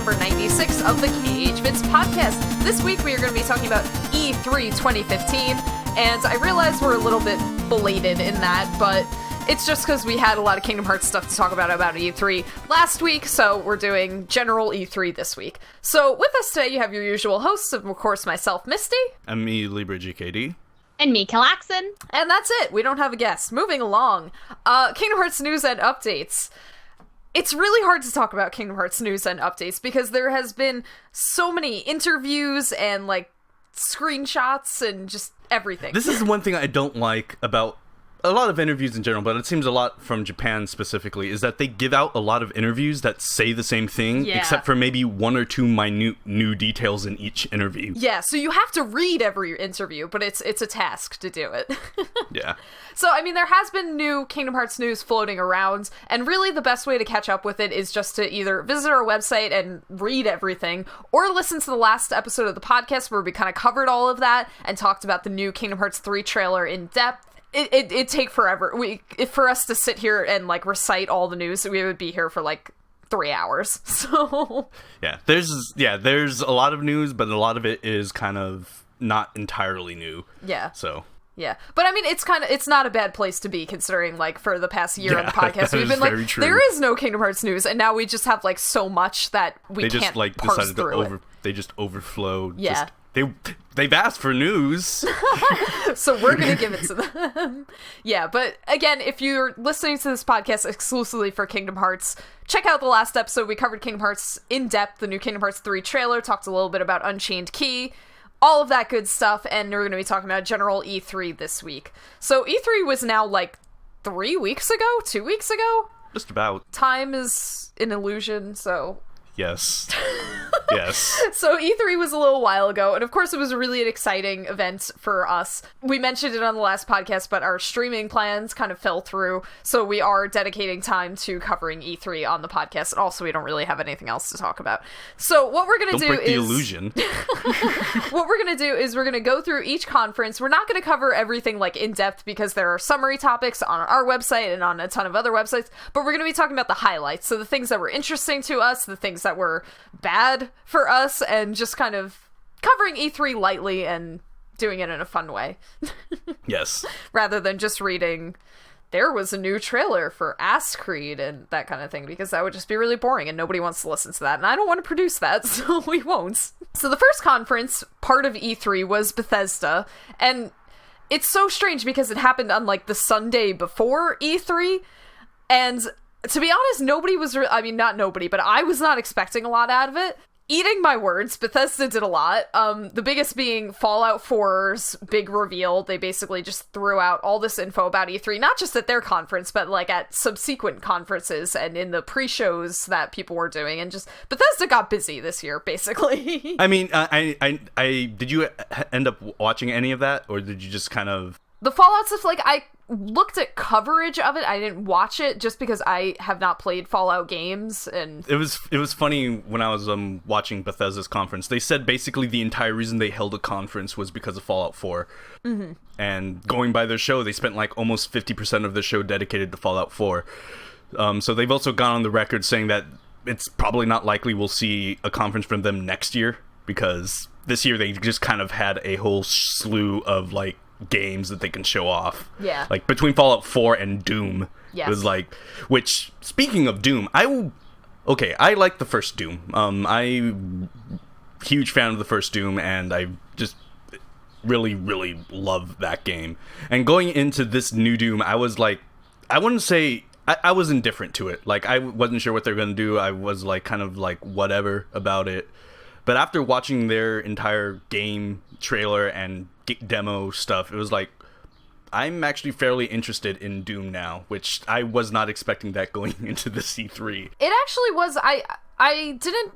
number 96 of the KH-Vids Podcast. This week we are going to be talking about E3 2015, and I realize we're a little bit belated in that, but it's just because we had a lot of Kingdom Hearts stuff to talk about E3 last week, so we're doing general E3 this week. So with us today, you have your usual hosts, of course, myself, Misty. And me, libregkd. And me, Calxiyn. And that's it. We don't have a guest. Moving along. Kingdom Hearts news and updates. It's really hard to talk about Kingdom Hearts news and updates because there has been so many interviews and, like, screenshots and just everything. This is one thing I don't like about a lot of interviews in general, but it seems a lot from Japan specifically, is that they give out a lot of interviews that say the same thing, except for maybe one or two minute new details in each interview. Yeah, so you have to read every interview, but it's a task to do it. Yeah. So, I mean, there has been new Kingdom Hearts news floating around, and really the best way to catch up with it is just to either visit our website and read everything, or listen to the last episode of the podcast where we kind of covered all of that and talked about the new Kingdom Hearts 3 trailer in depth. It'd take forever. For us to sit here and, like, recite all the news, we would be here for, like, 3 hours. So there's a lot of news, but a lot of it is kind of not entirely new. Yeah. So yeah, but I mean, it's not a bad place to be, considering, like, for the past year on the podcast, we've been like, true. There is no Kingdom Hearts news, and now we just have, like, so much that we can't just, like, parse decided through to they just overflowed. Yeah. They've asked for news. So we're going to give it to them. Yeah, but again, if you're listening to this podcast exclusively for Kingdom Hearts, check out the last episode. We covered Kingdom Hearts in depth, the new Kingdom Hearts 3 trailer, talked a little bit about Unchained Key, all of that good stuff, and we're going to be talking about general E3 this week. So E3 was now, like, 3 weeks ago? 2 weeks ago? Just about. Time is an illusion, so Yes. Yes. So E3 was a little while ago, and of course it was really an exciting event for us. We mentioned it on the last podcast, but our streaming plans kind of fell through, so we are dedicating time to covering E3 on the podcast, and also we don't really have anything else to talk about. So what we're going to do is... Don't break the illusion. What we're going to do is we're going to go through each conference. We're not going to cover everything, like, in depth, because there are summary topics on our website and on a ton of other websites, but we're going to be talking about the highlights, so the things that were interesting to us, the things that were bad for us, and just kind of covering E3 lightly and doing it in a fun way. Yes. Rather than just reading, there was a new trailer for Ass Creed and that kind of thing, because that would just be really boring and nobody wants to listen to that, and I don't want to produce that, so we won't. So the first conference, part of E3, was Bethesda, and it's so strange because it happened on, like, the Sunday before E3, and to be honest, not nobody, but I was not expecting a lot out of it. Eating my words, Bethesda did a lot. The biggest being Fallout 4's big reveal. They basically just threw out all this info about E3, not just at their conference, but, like, at subsequent conferences and in the pre-shows that people were doing. And just, Bethesda got busy this year, basically. I mean, I did you end up watching any of that, or did you just kind of... The Fallout stuff, like, I looked at coverage of it. I didn't watch it just because I have not played Fallout games, and it was funny when I was watching Bethesda's conference. They said basically the entire reason they held a conference was because of Fallout 4. Mm-hmm. And going by their show, they spent, like, almost 50% of the show dedicated to Fallout 4. So they've also gone on the record saying that it's probably not likely we'll see a conference from them next year, because this year they just kind of had a whole slew of, like, games that they can show off. Yeah. Like, between Fallout 4 and Doom. Yes. It was like, which, speaking of Doom, I like the first Doom. I'm a huge fan of the first Doom, and I just really, really love that game. And going into this new Doom, I was like, I wouldn't say, I was indifferent to it. Like, I wasn't sure what they were going to do. I was, like, kind of, like, whatever about it. But after watching their entire game trailer and demo stuff, it was like, I'm actually fairly interested in Doom now, which I was not expecting that going into the C3. It actually was. I didn't,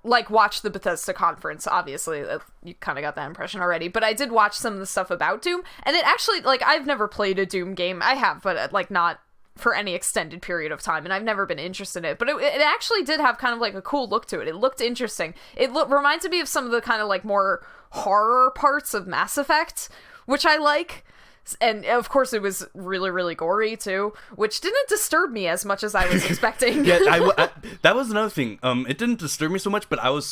like, watch the Bethesda conference, obviously. You kind of got that impression already. But I did watch some of the stuff about Doom. And it actually, like, I've never played a Doom game. I have, but, like, not for any extended period of time, and I've never been interested in it, but it actually did have kind of, like, a cool look to it. It looked interesting. It reminded me of some of the kind of, like, more horror parts of Mass Effect, which I like. And of course it was really, really gory too, which didn't disturb me as much as I was expecting. Yeah, that was another thing. It didn't disturb me so much, but I was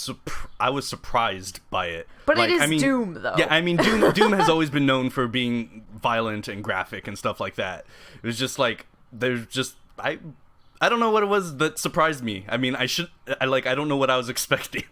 surprised by it. But like, it is Doom, though. Yeah, I mean, Doom has always been known for being violent and graphic and stuff like that. It was just like, there's just, I don't know what it was that surprised me. I mean, I don't know what I was expecting.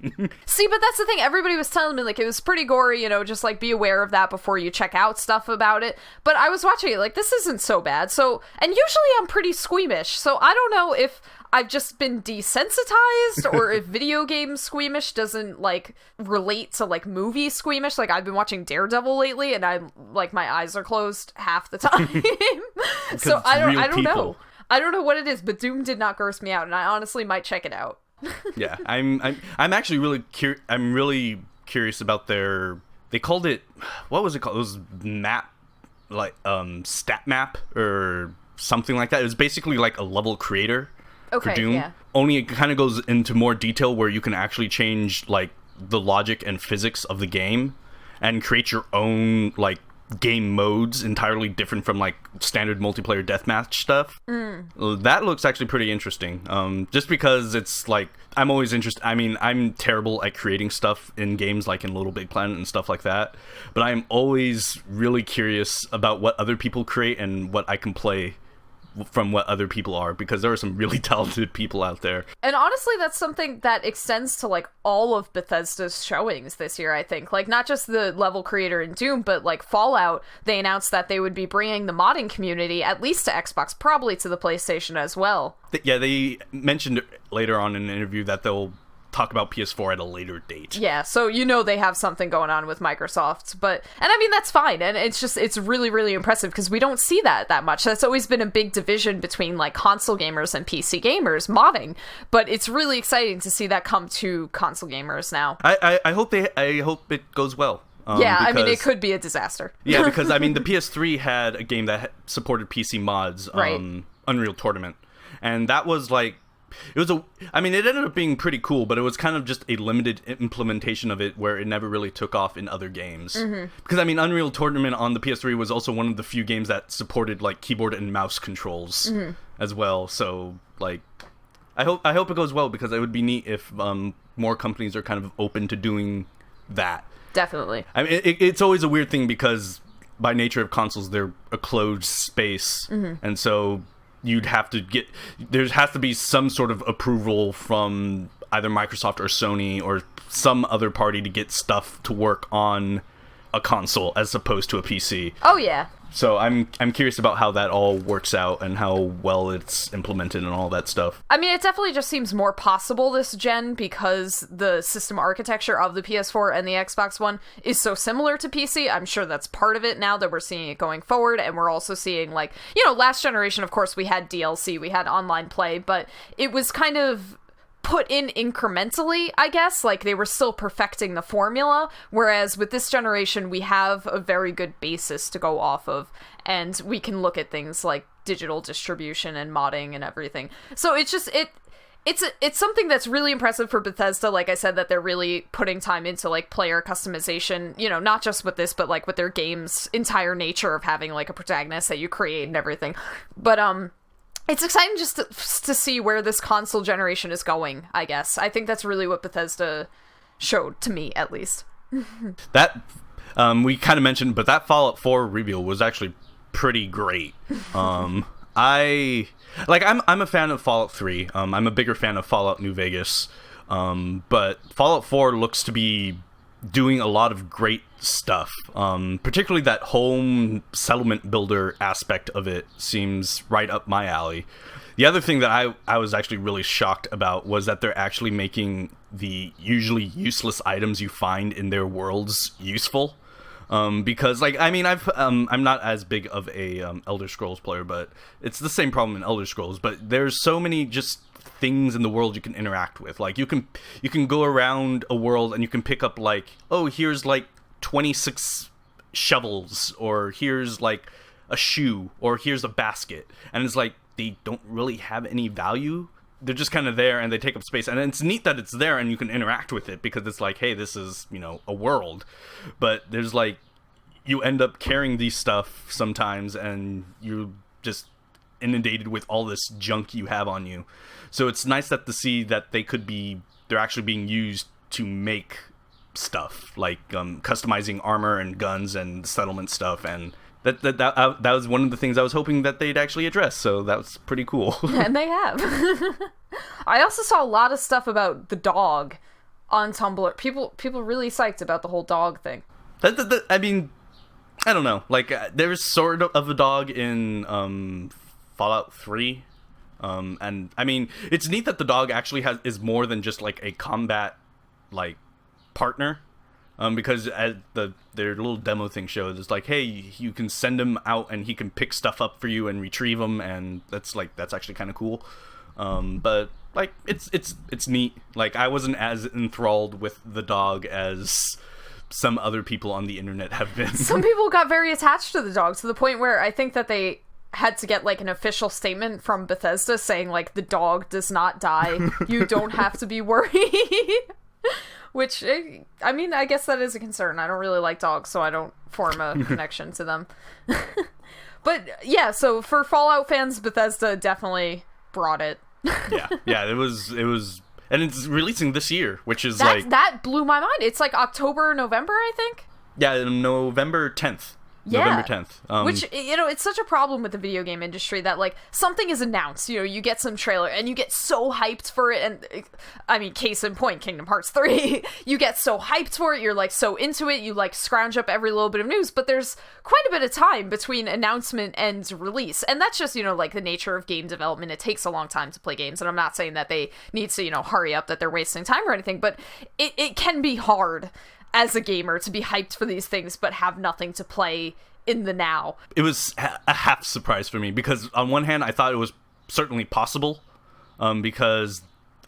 See, but that's the thing. Everybody was telling me, like, it was pretty gory, you know, just, like, be aware of that before you check out stuff about it. But I was watching it, like, this isn't so bad. So, and usually I'm pretty squeamish. So I don't know if I've just been desensitized or if video game squeamish doesn't, like, relate to, like, movie squeamish. Like, I've been watching Daredevil lately and my eyes are closed half the time. So I don't know. I don't know what it is, but Doom did not gross me out, and I honestly might check it out. Yeah, I'm actually really curious about they called it, what was it called? It was map, like stat map or something like that. It was basically like a level creator for Doom. Yeah. Only it kind of goes into more detail where you can actually change like the logic and physics of the game and create your own like game modes entirely different from like standard multiplayer deathmatch stuff. That looks actually pretty interesting, just because it's like I'm always interested. I mean, I'm terrible at creating stuff in games like in Little Big Planet and stuff like that, but I'm always really curious about what other people create and what I can play from what other people are, because there are some really talented people out there. And honestly, that's something that extends to like all of Bethesda's showings this year, I think. Like, not just the level creator in Doom, but like Fallout, they announced that they would be bringing the modding community at least to Xbox, probably to the PlayStation as well. Yeah, they mentioned later on in an interview that they'll talk about PS4 at a later date. Yeah, so you know they have something going on with Microsoft, and I mean, that's fine, and it's really, really impressive, because we don't see that much. That's always been a big division between, like, console gamers and PC gamers, modding, but it's really exciting to see that come to console gamers now. I hope it goes well. Yeah, I mean, it could be a disaster. Yeah, because, I mean, the PS3 had a game that supported PC mods, right. Unreal Tournament, and that was, like, it ended up being pretty cool, but it was kind of just a limited implementation of it where it never really took off in other games. Mm-hmm. Because, I mean, Unreal Tournament on the PS3 was also one of the few games that supported, like, keyboard and mouse controls as well. So, like, I hope it goes well, because it would be neat if more companies are kind of open to doing that. Definitely. I mean, it's always a weird thing, because by nature of consoles, they're a closed space. Mm-hmm. And so there has to be some sort of approval from either Microsoft or Sony or some other party to get stuff to work on a console as opposed to a PC. Oh yeah. So I'm curious about how that all works out and how well it's implemented and all that stuff. I mean, it definitely just seems more possible this gen because the system architecture of the PS4 and the Xbox One is so similar to PC. I'm sure that's part of it now that we're seeing it going forward, and we're also seeing, like, you know, last generation, of course, we had DLC, we had online play, but it was kind of put in incrementally, I guess. Like, they were still perfecting the formula, whereas with this generation we have a very good basis to go off of, and we can look at things like digital distribution and modding and everything. So it's just it's something that's really impressive for Bethesda. Like I said, that they're really putting time into, like, player customization, you know, not just with this, but like with their game's entire nature of having, like, a protagonist that you create and everything. But it's exciting just to see where this console generation is going, I guess. I think that's really what Bethesda showed, to me, at least. That, we kind of mentioned, but that Fallout 4 reveal was actually pretty great. I'm a fan of Fallout 3. I'm a bigger fan of Fallout New Vegas. But Fallout 4 looks to be doing a lot of great stuff. Particularly that home settlement builder aspect of it seems right up my alley. The other thing that I was actually really shocked about was that they're actually making the usually useless items you find in their worlds useful. Because, like, I mean, I'm not as big of a Elder Scrolls player, but it's the same problem in Elder Scrolls. But there's so many just things in the world you can interact with. Like, you can go around a world and you can pick up, like, oh, here's like 26 shovels, or here's like a shoe, or here's a basket, and it's like they don't really have any value. They're just kind of there and they take up space, and it's neat that it's there and you can interact with it because it's like, hey, this is, you know, a world. But there's like, you end up carrying these stuff sometimes, and you're just inundated with all this junk you have on you. So it's nice to see that they're actually being used to make stuff, like customizing armor and guns and settlement stuff, and that was one of the things I was hoping that they'd actually address, so that was pretty cool. And they have. I also saw a lot of stuff about the dog on Tumblr. People really psyched about the whole dog thing. I mean, I don't know. Like, there's sort of a dog in Fallout 3. And, I mean, it's neat that the dog actually is more than just, like, a combat, like, partner. Because as their little demo thing shows, it's like, hey, you can send him out and he can pick stuff up for you and retrieve them, and that's actually kind of cool. But like it's neat. Like, I wasn't as enthralled with the dog as some other people on the internet have been. Some people got very attached to the dog to the point where I think that they had to get like an official statement from Bethesda saying like the dog does not die. You don't have to be worried. Which, I mean, I guess that is a concern. I don't really like dogs, so I don't form a connection to them. But, yeah, so for Fallout fans, Bethesda definitely brought it. Yeah, it was, and it's releasing this year, which is that blew my mind. It's like October, November, I think? Yeah, November 10th. Yeah. November 10th. Which, it's such a problem with the video game industry that, like, something is announced, you get some trailer, and you get so hyped for it, and, I mean, case in point, Kingdom Hearts 3, you get so hyped for it, you're, like, so into it, you, like, scrounge up every little bit of news, but there's quite a bit of time between announcement and release, and that's just, like, the nature of game development. It takes a long time to play games, and I'm not saying that they need to, hurry up, that they're wasting time or anything, but it can be hard as a gamer to be hyped for these things but have nothing to play in the now. It was a half surprise for me because on one hand I thought it was certainly possible, because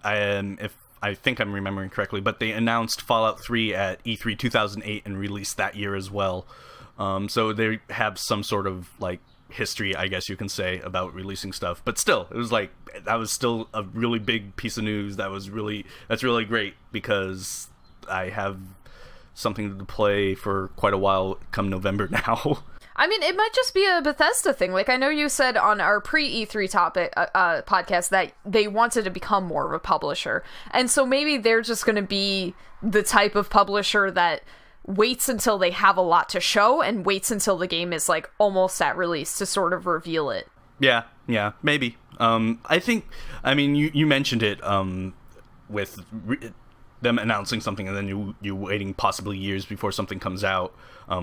if I think I'm remembering correctly, but they announced Fallout 3 at E3 2008 and released that year as well. So they have some sort of like history, I guess you can say, about releasing stuff. But still, it was like, that was still a really big piece of news. That's really great because I have something to play for quite a while come November now. I mean, it might just be a Bethesda thing. Like, I know you said on our pre-E3 topic podcast that they wanted to become more of a publisher. And so maybe they're just going to be the type of publisher that waits until they have a lot to show and waits until the game is, like, almost at release to sort of reveal it. Yeah, maybe. I think, I mean, you mentioned it with them announcing something and then you waiting possibly years before something comes out,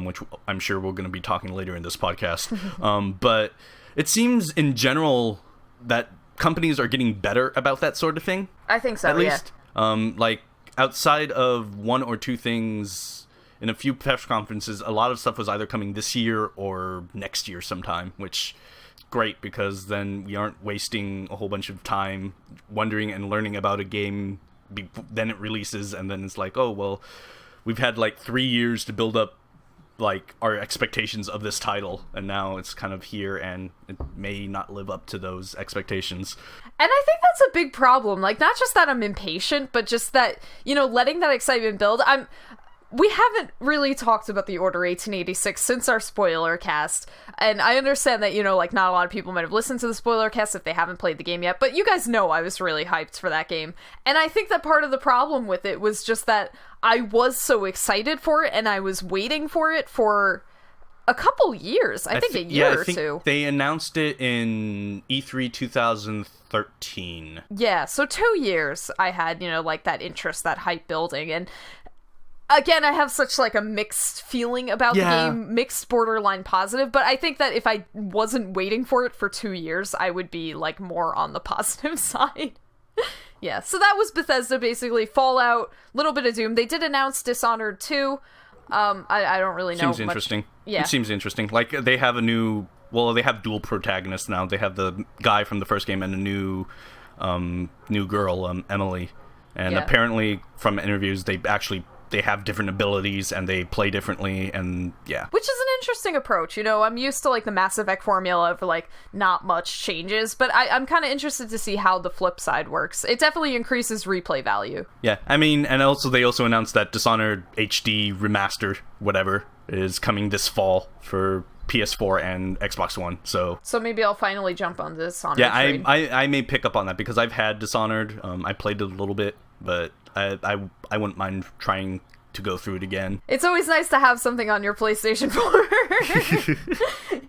which I'm sure we're going to be talking later in this podcast. But it seems in general that companies are getting better about that sort of thing. I think so, at least. Like, outside of one or two things in a few press conferences, a lot of stuff was either coming this year or next year sometime, which is great because then we aren't wasting a whole bunch of time wondering and learning about a game. Then it releases and then it's like, oh well, we've had like 3 years to build up like our expectations of this title, and now it's kind of here and it may not live up to those expectations. And I think that's a big problem. Like, not just that I'm impatient, but just that, letting that excitement build. We haven't really talked about the Order 1886 since our spoiler cast, and I understand that, like, not a lot of people might have listened to the spoiler cast if they haven't played the game yet, but you guys know I was really hyped for that game, and I think that part of the problem with it was just that I was so excited for it, and I was waiting for it for a couple years, I think a year or two. They announced it in E3 2013. Yeah, so 2 years I had, like, that interest, that hype building, and again, I have such, like, a mixed feeling about the game, mixed borderline positive, but I think that if I wasn't waiting for it for 2 years, I would be, like, more on the positive side. Yeah, so that was Bethesda, basically. Fallout, little bit of Doom. They did announce Dishonored 2. I don't really know much. Seems interesting. Yeah. It seems interesting. Like, they have they have dual protagonists now. They have the guy from the first game and a new girl, Emily. And apparently, from interviews, they have different abilities and they play differently, and yeah. Which is an interesting approach, I'm used to, like, the Mass Effect formula of, like, not much changes, but I'm kind of interested to see how the flip side works. It definitely increases replay value. Yeah, I mean, and also they also announced that Dishonored HD remastered, whatever, is coming this fall for PS4 and Xbox One. So maybe I'll finally jump on this Dishonored trade. I may pick up on that because I've had Dishonored. I played it a little bit, but I wouldn't mind trying to go through it again. It's always nice to have something on your PlayStation 4.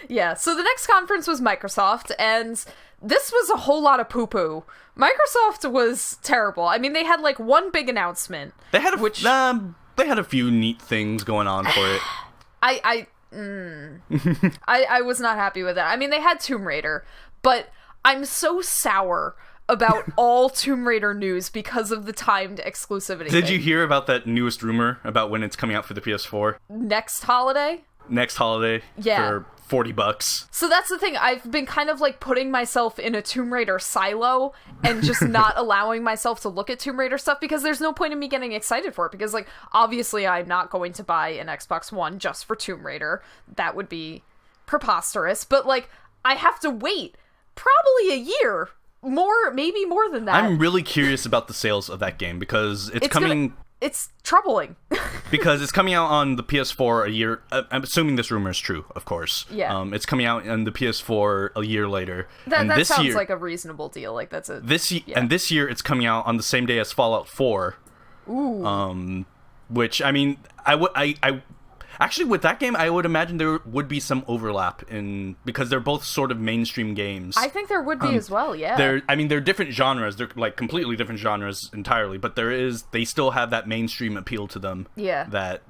Yeah, so the next conference was Microsoft, and this was a whole lot of poo-poo. Microsoft was terrible. I mean, they had like one big announcement. They had a few neat things going on for it. I was not happy with that. I mean, they had Tomb Raider, but I'm so sour about all Tomb Raider news because of the timed exclusivity. Did you hear about that newest rumor about when it's coming out for the PS4? Next holiday, for $40. So that's the thing. I've been kind of like putting myself in a Tomb Raider silo and just not allowing myself to look at Tomb Raider stuff because there's no point in me getting excited for it because like obviously I'm not going to buy an Xbox One just for Tomb Raider. That would be preposterous, but like I have to wait probably a year, maybe more than that. I'm really curious about the sales of that game because it's troubling. Because it's coming out on the PS4 a year. I'm assuming this rumor is true, of course. Yeah. It's coming out on the PS4 a year later. That sounds like a reasonable deal. Like that's a and this year it's coming out on the same day as Fallout 4. Ooh. Which I mean, I actually with that game I would imagine there would be some overlap because they're both sort of mainstream games. I think there would be as well. Yeah. They're different genres. They're like completely different genres entirely, but they still have that mainstream appeal to them. Yeah. That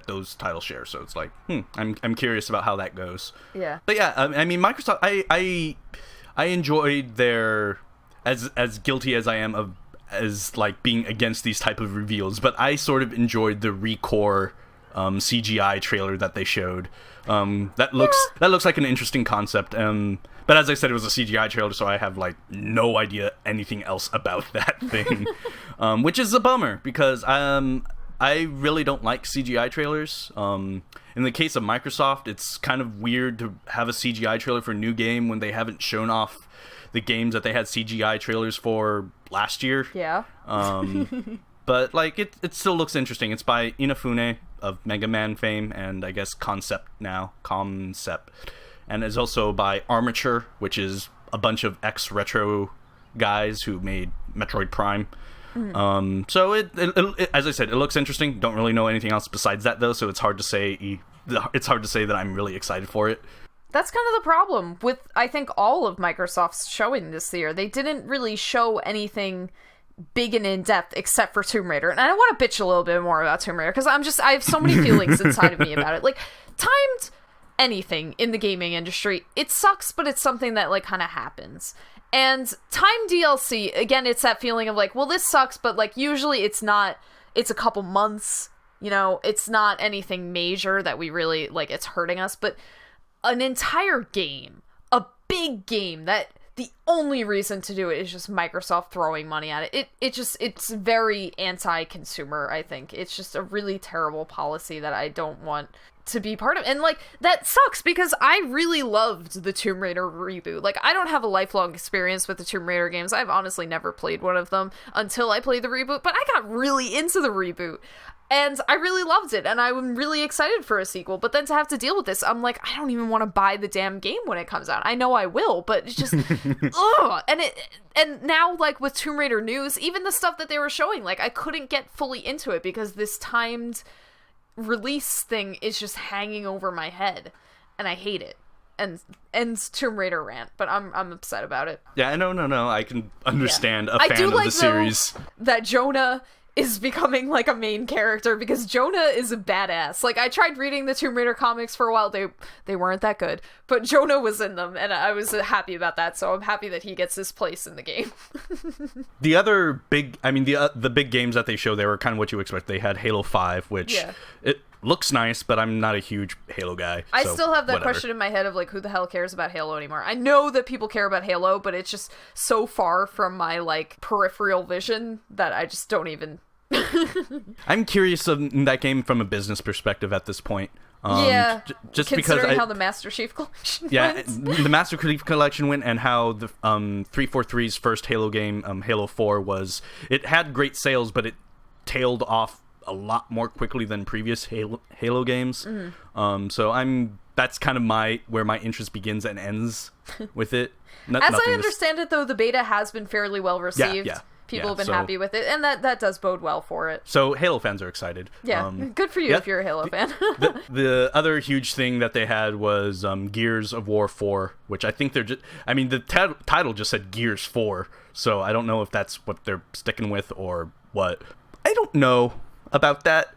those titles share. So it's like, I'm curious about how that goes. Yeah. But yeah, I mean, Microsoft. I enjoyed their as guilty as I am as like being against these type of reveals, but I sort of enjoyed the Recore CGI trailer that they showed. That looks like an interesting concept. But as I said, it was a CGI trailer, so I have like no idea anything else about that thing, which is a bummer because I really don't like CGI trailers. In the case of Microsoft, it's kind of weird to have a CGI trailer for a new game when they haven't shown off the games that they had CGI trailers for last year. Yeah. But like it still looks interesting. It's by Inafune of Mega Man fame and I guess Concept, and it's also by Armature, which is a bunch of ex-retro guys who made Metroid Prime. So it as I said, it looks interesting. Don't really know anything else besides that though, so it's hard to say that I'm really excited for it. That's kind of the problem with I think all of Microsoft's showing this year. They didn't really show anything big and in-depth except for Tomb Raider, and I want to bitch a little bit more about Tomb Raider because I have so many feelings inside of me about it. Like timed anything in the gaming industry, it sucks, but it's something that like kind of happens. And timed DLC, again, it's that feeling of like, well, this sucks, but like usually it's a couple months, it's not anything major that we really like, it's hurting us. But an entire game, a big game that the only reason to do it is just Microsoft throwing money at it. It's very anti-consumer, I think. It's just a really terrible policy that I don't want to be part of. And like, that sucks because I really loved the Tomb Raider reboot. Like, I don't have a lifelong experience with the Tomb Raider games. I've honestly never played one of them until I played the reboot, but I got really into the reboot. And I really loved it, and I'm really excited for a sequel, but then to have to deal with this, I'm like, I don't even want to buy the damn game when it comes out. I know I will, but it's just, ugh! And now, like, with Tomb Raider news, even the stuff that they were showing, like, I couldn't get fully into it because this timed release thing is just hanging over my head, and I hate it. And ends Tomb Raider rant, but I'm upset about it. Yeah, no, I can understand a fan of the series. That Jonah is becoming like a main character because Jonah is a badass. Like I tried reading the Tomb Raider comics for a while. They weren't that good, but Jonah was in them and I was happy about that. So I'm happy that he gets his place in the game. The other big, the big games that they show, they were kind of what you expect. They had Halo 5, which it looks nice, but I'm not a huge Halo guy. I still have that question in my head of like, who the hell cares about Halo anymore? I know that people care about Halo, but it's just so far from my like peripheral vision that I just don't even. I'm curious of that game from a business perspective at this point. Just considering how the Master Chief Collection went. The Master Chief Collection went, and how the 343's first Halo game, Halo 4, it had great sales, but it tailed off a lot more quickly than previous Halo games. So that's kind of where my interest begins and ends with it. As I understand it, though, the beta has been fairly well received. Yeah. People have been happy with it, and that does bode well for it. So Halo fans are excited. Yeah, good for you if you're a Halo fan. The other huge thing that they had was Gears of War 4, which I think they're just... I mean, the title just said Gears 4, so I don't know if that's what they're sticking with or what. I don't know about that.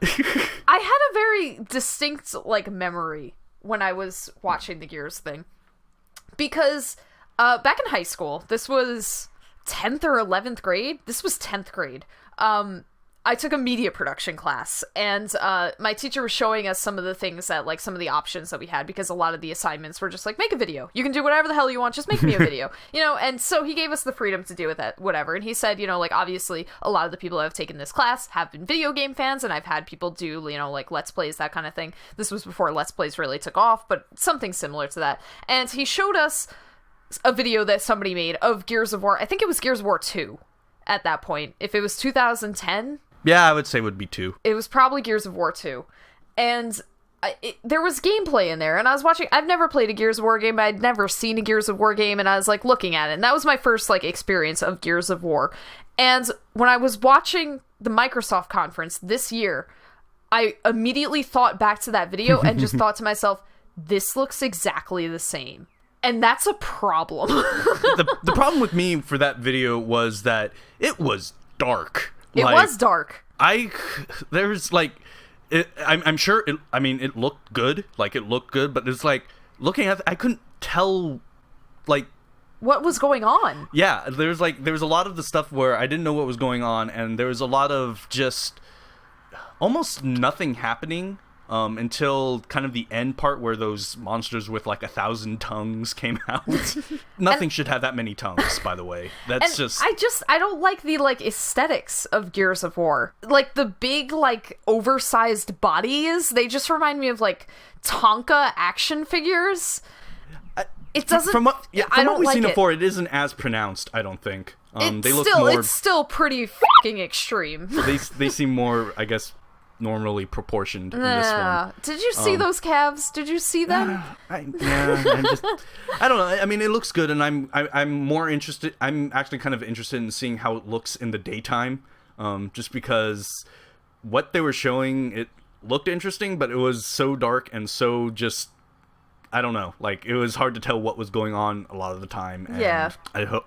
I had a very distinct, memory when I was watching the Gears thing. Because back in high school, this was 10th or 11th grade. This was 10th grade. I took a media production class, and my teacher was showing us some of the things that, some of the options that we had, because a lot of the assignments were just make a video. You can do whatever the hell you want, just make me a video. And so he gave us the freedom to do with it, whatever. And he said, obviously a lot of the people that have taken this class have been video game fans, and I've had people do, Let's Plays, that kind of thing. This was before Let's Plays really took off, but something similar to that. And he showed us a video that somebody made of Gears of War. I think it was Gears of War 2 at that point. If it was 2010... Yeah, I would say it would be 2. It was probably Gears of War 2. And there was gameplay in there, and I was watching... I've never played a Gears of War game, I'd never seen a Gears of War game, and I was, looking at it. And that was my first, experience of Gears of War. And when I was watching the Microsoft conference this year, I immediately thought back to that video and just thought to myself, this looks exactly the same. And that's a problem. The problem with me for that video was that it was dark. It was dark. I'm sure it looked good. It looked good, but it's looking at I couldn't tell what was going on. Yeah, there was a lot of the stuff where I didn't know what was going on, and there was a lot of just almost nothing happening until kind of the end part where those monsters with 1,000 tongues came out. Nothing should have that many tongues, by the way. That's I don't like the aesthetics of Gears of War. The big oversized bodies, they just remind me of Tonka action figures. It doesn't. From what we've seen before, it isn't as pronounced, I don't think. It's still pretty fucking extreme. They seem more, I guess, normally proportioned in this one. Did you see those calves? Did you see them? I don't know. I mean, it looks good, and I'm more interested. I'm actually kind of interested in seeing how it looks in the daytime, just because what they were showing, it looked interesting, but it was so dark and so just, I don't know. It was hard to tell what was going on a lot of the time. And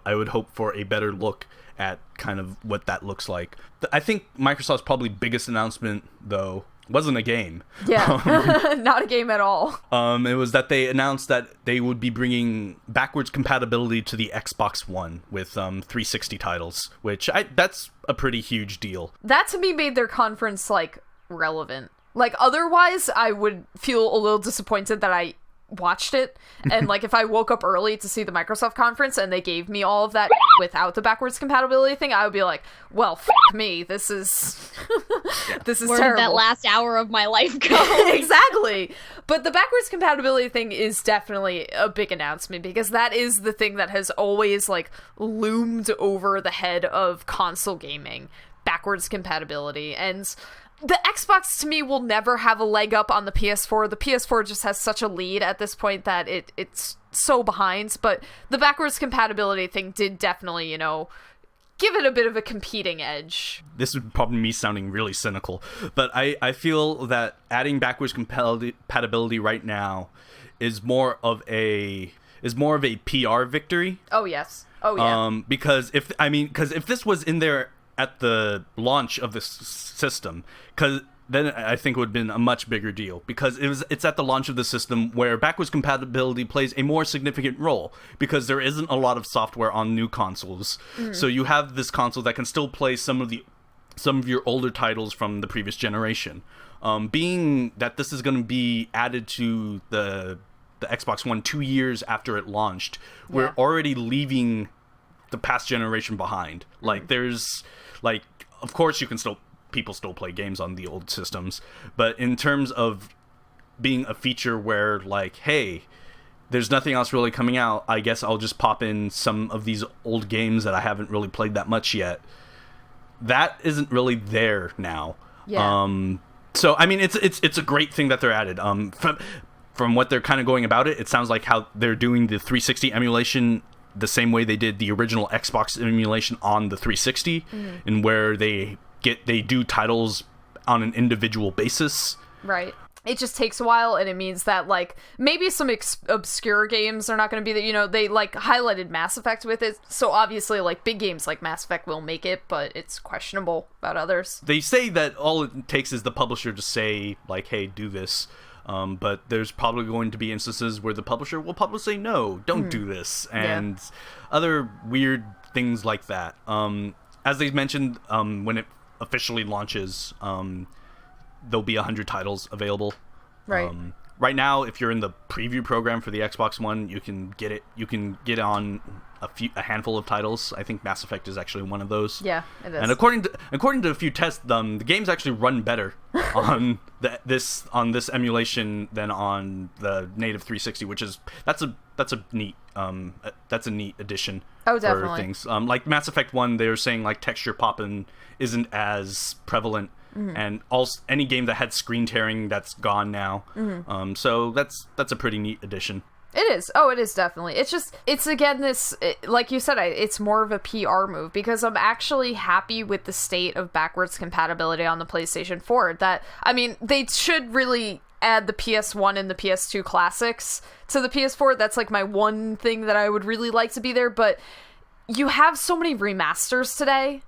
I would hope for a better look at kind of what that looks like. I think Microsoft's probably biggest announcement, though, wasn't a game. Yeah, not a game at all. It was that they announced that they would be bringing backwards compatibility to the Xbox One with 360 titles, which that's a pretty huge deal. That, to me, made their conference, relevant. Otherwise, I would feel a little disappointed that I watched it, and if I woke up early to see the Microsoft conference and they gave me all of that without the backwards compatibility thing, I would be like, well, f*** me, this is this is Where terrible. Did that last hour of my life go? Exactly. But the backwards compatibility thing is definitely a big announcement, because that is the thing that has always loomed over the head of console gaming, backwards compatibility. And the Xbox, to me, will never have a leg up on the PS4. The PS4 just has such a lead at this point that it's so behind. But the backwards compatibility thing did definitely, give it a bit of a competing edge. This would probably me sounding really cynical, but I feel that adding backwards compatibility right now is more of a PR victory. Oh, yes. Oh, yeah. Because if this was in there at the launch of this system, because then I think it would have been a much bigger deal, because it's at the launch of the system where backwards compatibility plays a more significant role, because there isn't a lot of software on new consoles. So you have this console that can still play some of your older titles from the previous generation. Being that this is going to be added to the Xbox One 2 years after it launched, we're already leaving the past generation behind. Of course people still play games on the old systems, but in terms of being a feature where hey, there's nothing else really coming out, I guess I'll just pop in some of these old games that I haven't really played that much yet. That isn't really there now. Yeah. So I mean, it's a great thing that they're added. From what they're kind of going about it, it sounds like how they're doing the 360 emulation the same way they did the original Xbox emulation on the 360, and where they do titles on an individual basis. Right. It just takes a while, and it means that, like, maybe some obscure games are not going to be that, you know, they, like, highlighted Mass Effect with it, so obviously, like, big games like Mass Effect will make it, but it's questionable about others. They say that all it takes is the publisher to say, like, hey, do this, but there's probably going to be instances where the publisher will probably say, no, don't do this, and other weird things like that. As they mentioned, when it officially launches, there'll be 100 titles available. Right. Right now, if you're in the preview program for the Xbox One, you can get it. You can get on a handful of titles. I think Mass Effect is actually one of those. Yeah, it is. And according to a few tests, the games actually run better on this emulation than on the native 360, which is that's a neat addition. Oh, definitely. For things like Mass Effect 1, they were saying like texture popping isn't as prevalent. And also any game that had screen tearing, that's gone now. So that's a pretty neat addition. It is. Oh, it is definitely. It's again like you said, it's more of a PR move, because I'm actually happy with the state of backwards compatibility on the PlayStation 4. That, I mean, they should really add the PS1 and the PS2 classics to the PS4. That's like my one thing that I would really like to be there. But you have so many remasters today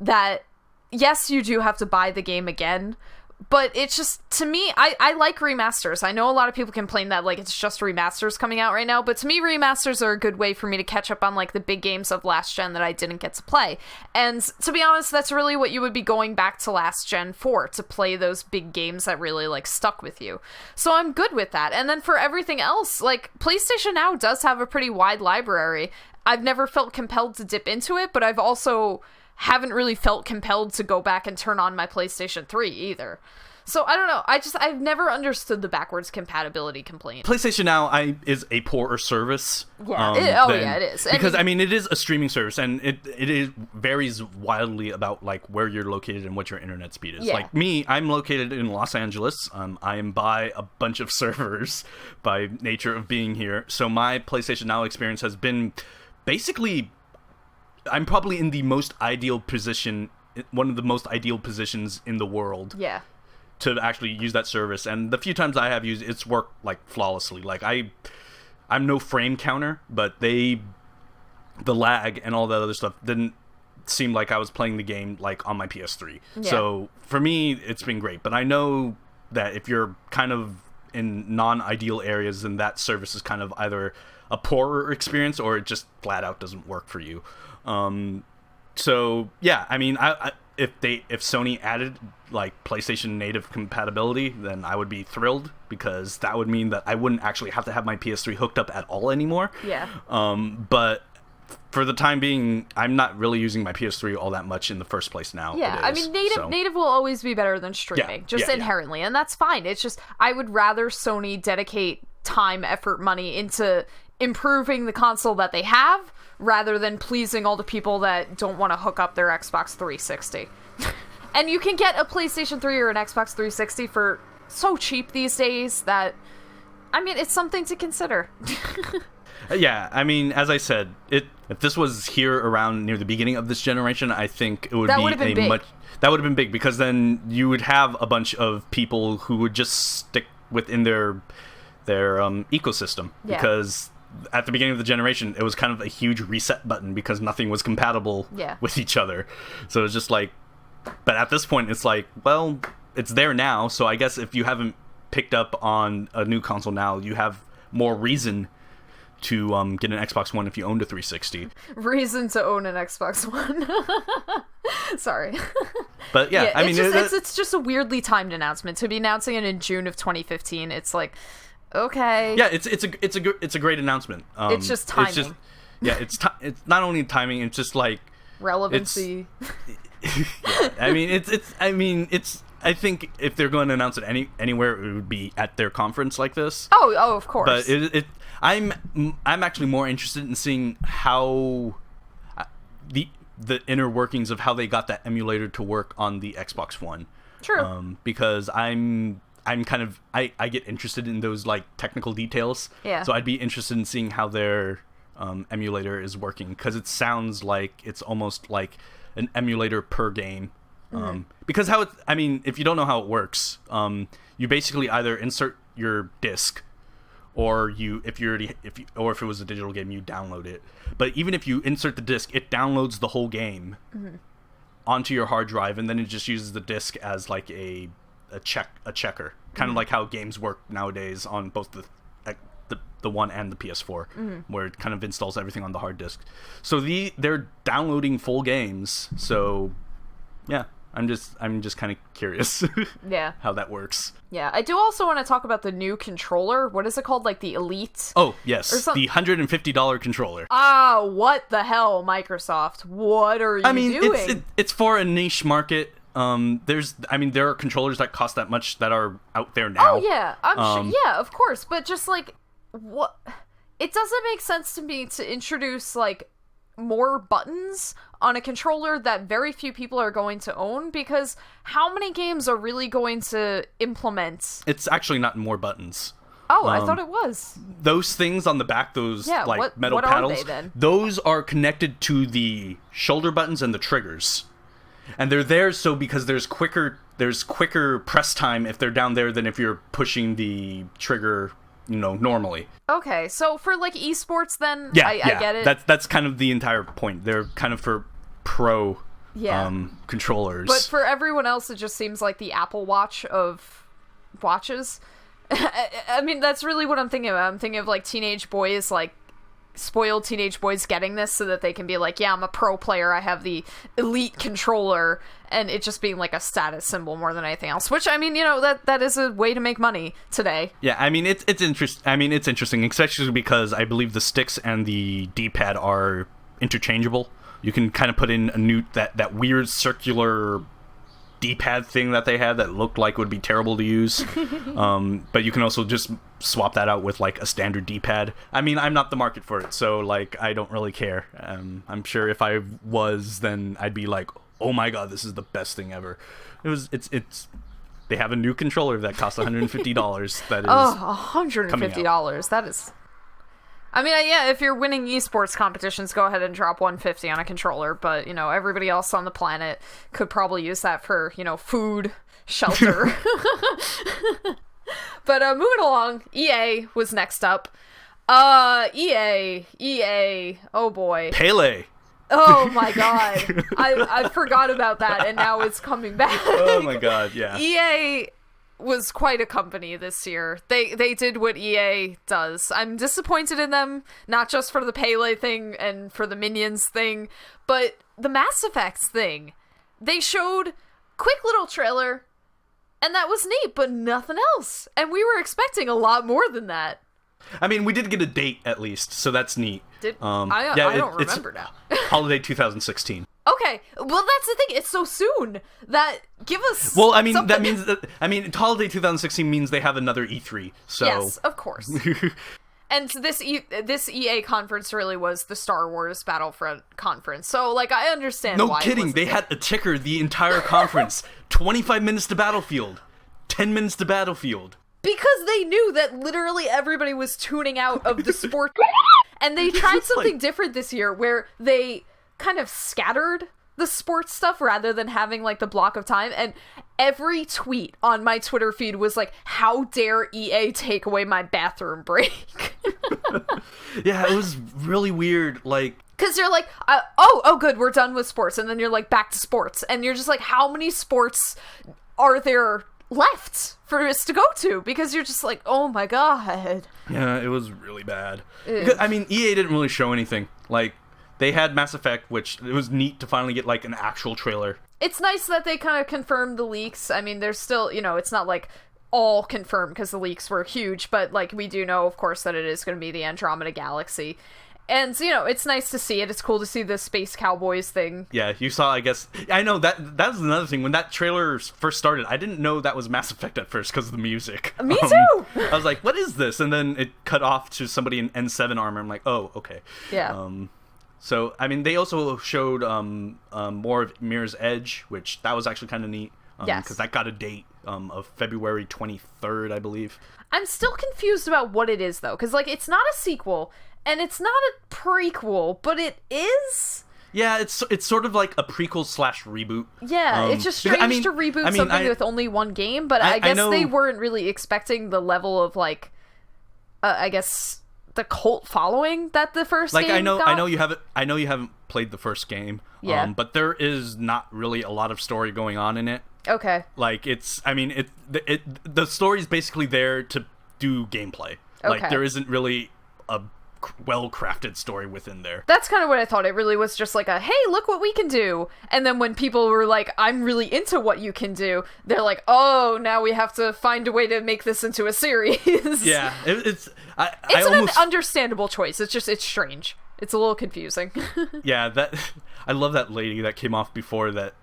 that, yes, you do have to buy the game again, but it's just, to me, I like remasters. I know a lot of people complain that, like, it's just remasters coming out right now, but to me, remasters are a good way for me to catch up on, like, the big games of last gen that I didn't get to play. And to be honest, that's really what you would be going back to last gen for, to play those big games that really, like, stuck with you. So I'm good with that. And then for everything else, like, PlayStation Now does have a pretty wide library. I've never felt compelled to dip into it, but I've also haven't really felt compelled to go back and turn on my PlayStation 3 either. So I don't know. I've never understood the backwards compatibility complaint. PlayStation Now is a poorer service. Yeah. It is. Because I mean, it is a streaming service, and it varies wildly about like where you're located and what your internet speed is. Yeah. Like me, I'm located in Los Angeles. I am by a bunch of servers by nature of being here. So my PlayStation Now experience has been basically, I'm probably in the most ideal position, one of the most ideal positions in the world. Yeah. To actually use that service, and the few times I have used it's worked like flawlessly. Like I'm no frame counter, but the lag and all that other stuff didn't seem like I was playing the game like on my PS3. Yeah. So for me, it's been great. But I know that if you're kind of in non-ideal areas, then that service is kind of either a poorer experience or it just flat out doesn't work for you. So yeah, I mean, if Sony added like PlayStation native compatibility, then I would be thrilled, because that would mean that I wouldn't actually have to have my PS3 hooked up at all anymore. Yeah. But for the time being, I'm not really using my PS3 all that much in the first place now. Yeah, I mean, native will always be better than streaming, inherently, and that's fine. It's just, I would rather Sony dedicate time, effort, money into improving the console that they have, rather than pleasing all the people that don't want to hook up their Xbox 360. And you can get a PlayStation 3 or an Xbox 360 for so cheap these days that, I mean, it's something to consider. Yeah, I mean, as I said, if this was here around near the beginning of this generation, I think it would that be would have been big, because then you would have a bunch of people who would just stick within their ecosystem. Yeah. Because at the beginning of the generation, it was kind of a huge reset button because nothing was compatible with each other. So it's just like, but at this point, it's like, well, it's there now. So I guess if you haven't picked up on a new console now, you have more reason to get an Xbox One if you owned a 360. Reason to own an Xbox One. Sorry. But yeah, I mean, it's just a weirdly timed announcement. To be announcing it in June of 2015, it's like, okay. Yeah, it's a great announcement. It's just timing. It's not only timing. It's just like relevancy. Yeah, I mean, I think if they're going to announce it anywhere, it would be at their conference like this. Oh, of course. But I'm actually more interested in seeing how the inner workings of how they got that emulator to work on the Xbox One. True. Because I'm kind of I get interested in those like technical details. Yeah. So I'd be interested in seeing how their emulator is working, because it sounds like it's almost like an emulator per game. Because if you don't know how it works, you basically either insert your disc, or if it was a digital game, you download it. But even if you insert the disc, it downloads the whole game onto your hard drive, and then it just uses the disc as like a checker, kind of like how games work nowadays on both the One and the PS4, where it kind of installs everything on the hard disk. So they're downloading full games. So yeah, I'm just kind of curious. Yeah, how that works. Yeah, I do also want to talk about the new controller. What is it called? Like the Elite? Oh, yes. The $150 controller. What the hell, Microsoft? What are you doing? It's for a niche market. There are controllers that cost that much that are out there now. Oh, yeah. I'm sure. Yeah, of course. But just, like, what? It doesn't make sense to me to introduce, like, more buttons on a controller that very few people are going to own, because how many games are really going to implement? It's actually not more buttons. Oh, I thought it was. Those things on the back, those metal what paddles, are they, then? Those are connected to the shoulder buttons and the triggers. And they're there because there's quicker press time if they're down there than if you're pushing the trigger, normally. Okay, so for like esports then, yeah, I get it. That's kind of the entire point. They're kind of for pro controllers. But for everyone else, it just seems like the Apple Watch of watches. I mean, that's really what I'm thinking of. I'm thinking of like teenage boys, like spoiled teenage boys getting this so that they can be like, yeah, I'm a pro player, I have the Elite controller, and it just being like a status symbol more than anything else, which, I mean, that is a way to make money today. Yeah, I mean, it's interesting, especially because I believe the sticks and the D-pad are interchangeable. You can kind of put in that weird circular D-pad thing that they had that looked like would be terrible to use. But you can also just swap that out with like a standard D-pad. I mean, I'm not the market for it, so like I don't really care. I'm sure if I was, then I'd be like, oh my god, this is the best thing ever. It's they have a new controller that costs $150. That is $150. That is. I mean, yeah, if you're winning esports competitions, go ahead and drop $150 on a controller, but, everybody else on the planet could probably use that for, food, shelter. But moving along, EA was next up. EA, oh boy. Pele. Oh my god. I forgot about that, and now it's coming back. Oh my god, yeah. EA was quite a company this year. They did what EA does. I'm disappointed in them, not just for the Pele thing and for the Minions thing, but the Mass Effect thing. They showed quick little trailer, and that was neat, but nothing else. And we were expecting a lot more than that. I mean, we did get a date at least, so that's neat. I don't remember now. Holiday 2016. Okay, well, that's the thing. It's so soon that give us. Well, I mean, something. that means that holiday 2016 means they have another E3. So yes, of course. And this EA conference really was the Star Wars Battlefront conference. So, like, I understand. No why kidding. They had a ticker the entire conference. 25 minutes to Battlefield. 10 minutes to Battlefield. Because they knew that literally everybody was tuning out of the sport. And they tried something different this year where they kind of scattered the sports stuff rather than having like the block of time, and every tweet on my Twitter feed was like, how dare EA take away my bathroom break. Yeah, it was really weird, like, because you're like, oh good, we're done with sports, and then you're like, back to sports, and you're just like, how many sports are there left for us to go to? Because you're just like, oh my god. Yeah, it was really bad. I mean, EA didn't really show anything. Like, they had Mass Effect, which it was neat to finally get like an actual trailer. It's nice that they kind of confirmed the leaks. I mean, there's still, it's not like all confirmed because the leaks were huge, but like we do know, of course, that it is going to be the Andromeda Galaxy. And, it's nice to see it. It's cool to see the Space Cowboys thing. Yeah, you saw, I guess. I know, that was another thing. When that trailer first started, I didn't know that was Mass Effect at first because of the music. Me too! I was like, what is this? And then it cut off to somebody in N7 armor. I'm like, oh, okay. Yeah. So, I mean, they also showed more of Mirror's Edge, which that was actually kind of neat. Yes. Because that got a date of February 23rd, I believe. I'm still confused about what it is, though, because, like, it's not a sequel, and it's not a prequel, but it is... Yeah, it's sort of like a prequel / reboot. Yeah, it's just strange to reboot something with only one game, but I guess they weren't really expecting the level of, like, I guess, the cult following that the first game got. I know you haven't played the first game, but there is not really a lot of story going on in it. Okay. Like, the story's basically there to do gameplay. Okay. Like, there isn't really a well-crafted story within there. That's kind of what I thought. It really was just like a, hey, look what we can do. And then when people were like, I'm really into what you can do, they're like, oh, now we have to find a way to make this into a series. Yeah, it's an understandable choice. It's strange. It's a little confusing. Yeah, I love that lady that came off before that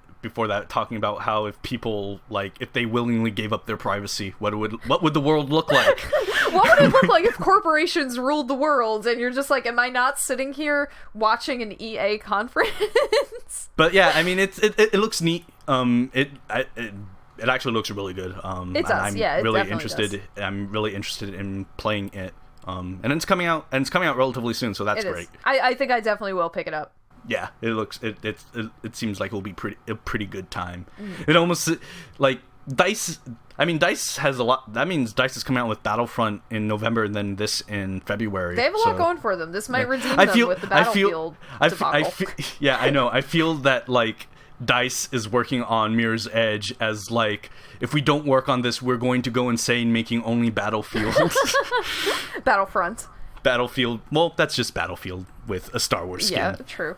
talking about how if people, like, if they willingly gave up their privacy, what would the world look like? What would it look like if corporations ruled the world? And you're just like, am I not sitting here watching an EA conference? But yeah, I mean, it looks neat. It actually looks really good. It does. It really definitely interested. does. I'm really interested in playing it. And it's coming out relatively soon, so that's great. I think I definitely will pick it up. Yeah, it seems like it'll be a pretty good time. It almost, like, DICE. I mean, DICE has a lot. That means DICE is coming out with Battlefront in November, and then this in February. They have a lot going for them. This might redeem them with the Battlefield debacle. Yeah, I know. I feel that, like, DICE is working on Mirror's Edge as, like, if we don't work on this, we're going to go insane making only Battlefield. Battlefront. Battlefield. Well, that's just Battlefield with a Star Wars skin. Yeah, true.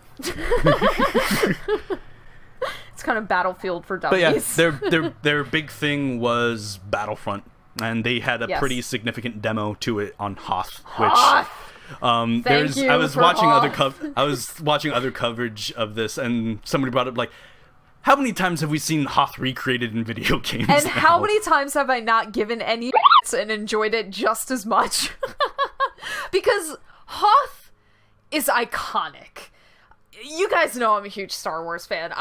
It's kind of Battlefield for dummies. But yeah, their big thing was Battlefront, and they had a pretty significant demo to it on Hoth, which I was watching other coverage of this, and somebody brought up, like, how many times have we seen Hoth recreated in video games? And now? How many times have I not given any and enjoyed it just as much? Because Hoth is iconic. You guys know I'm a huge Star Wars fan.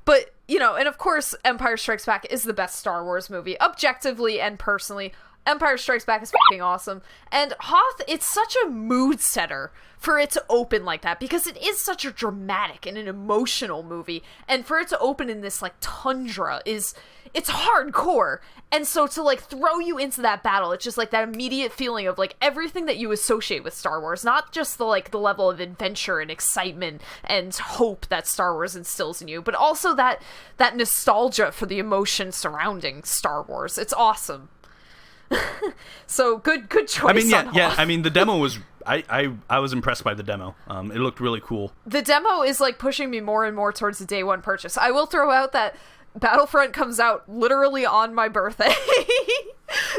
But, you know, and of course, Empire Strikes Back is the best Star Wars movie, objectively and personally. Empire Strikes Back is fucking awesome. And Hoth, it's such a mood setter for it to open like that, because it is such a dramatic and an emotional movie. And for it to open in this, like, tundra it's hardcore. And so to, like, throw you into that battle, it's just, like, that immediate feeling of, like, everything that you associate with Star Wars. Not just the level of adventure and excitement and hope that Star Wars instills in you, but also that nostalgia for the emotion surrounding Star Wars. It's awesome. So good choice. I mean, yeah. I mean, the demo was. I was impressed by the demo. It looked really cool. The demo is, like, pushing me more and more towards the day one purchase. I will throw out that Battlefront comes out literally on my birthday.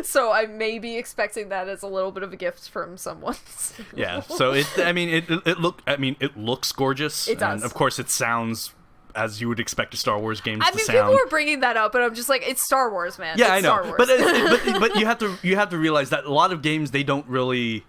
So I may be expecting that as a little bit of a gift from someone. Yeah. So it looks gorgeous. It does. And of course, it sounds as you would expect a Star Wars game to sound. People were bringing that up, but I'm just like, it's Star Wars, man. Yeah, it's I know. Star Wars. But you have to realize that a lot of games, they don't really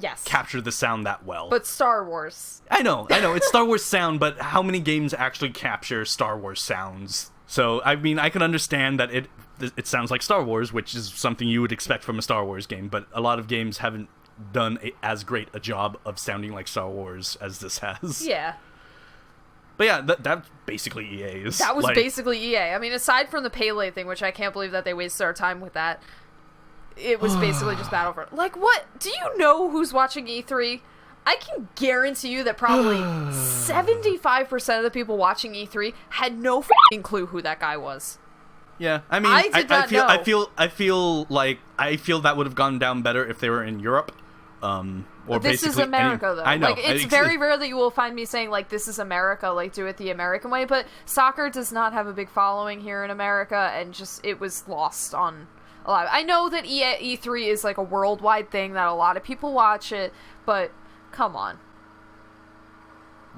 yes. capture the sound that well. But Star Wars. I know. It's Star Wars sound, but how many games actually capture Star Wars sounds? So, I mean, I can understand that it sounds like Star Wars, which is something you would expect from a Star Wars game, but a lot of games haven't done as great a job of sounding like Star Wars as this has. Yeah. But yeah, that's basically EA's. That was basically EA. I mean, aside from the Pele thing, which I can't believe that they wasted our time with that, it was basically just Battlefront. Like, what? Do you know who's watching E3? I can guarantee you that probably 75% of the people watching E3 had no f***ing clue who that guy was. Yeah, I mean, I feel that would have gone down better if they were in Europe. Or this is America, though. I know. Like, it's very rare that you will find me saying, like, this is America, like, do it the American way, but soccer does not have a big following here in America, and just, it was lost on a lot. I know that E3 is, like, a worldwide thing, that a lot of people watch it, but come on.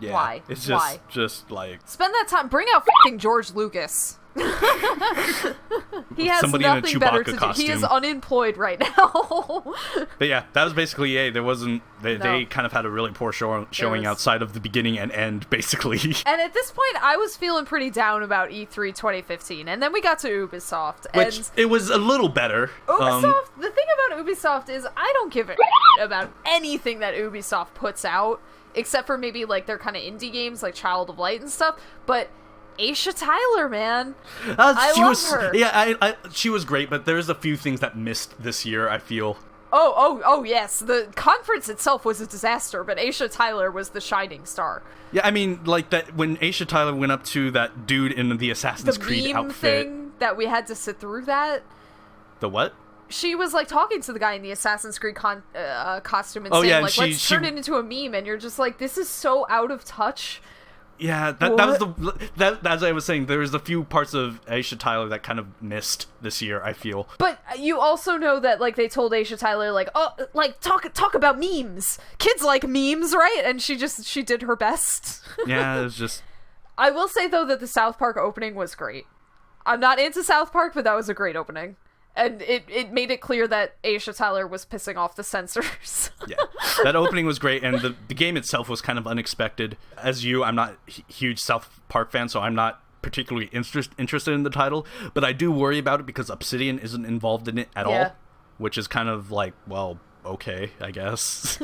Yeah, Why? it's Why? just like Spend that time. Bring out fucking George Lucas. He has somebody in a nothing better to Chewbacca do. He is costume. unemployed right now. But yeah, that was basically EA. There wasn't they No. kind of had a really poor showing was- outside of the beginning and end, basically. And at this point, I was feeling pretty down about E3 2015, and then we got to Ubisoft. Which and it was a little better. Ubisoft, the thing about Ubisoft is I don't give a about anything that Ubisoft puts out, except for maybe like their kind of indie games like Child of Light and stuff, but Aisha Tyler, man. I she love was, her. Yeah, she was great, but there's a few things that missed this year, I feel. Oh, yes. The conference itself was a disaster, but Aisha Tyler was the shining star. Yeah, I mean, like that when Aisha Tyler went up to that dude in the Assassin's The Creed meme outfit. thing that we had to sit through that. The what? She was like talking to the guy in the Assassin's Creed costume and Oh, saying yeah, like, she- let's she- turn it into a meme, and you're just like, this is so out of touch. Yeah, that was that as I was saying, there was a few parts of Aisha Tyler that kind of missed this year, I feel. But you also know that like they told Aisha Tyler like, oh, like talk about memes. Kids like memes, right? And she did her best. Yeah, it was just I will say though that the South Park opening was great. I'm not into South Park, but that was a great opening. And it made it clear that Aisha Tyler was pissing off the censors. yeah. That opening was great, and the game itself was kind of unexpected. As you, I'm not a huge South Park fan, so I'm not particularly interested in the title, but I do worry about it because Obsidian isn't involved in it at Yeah. all, which is kind of like, well, okay, I guess.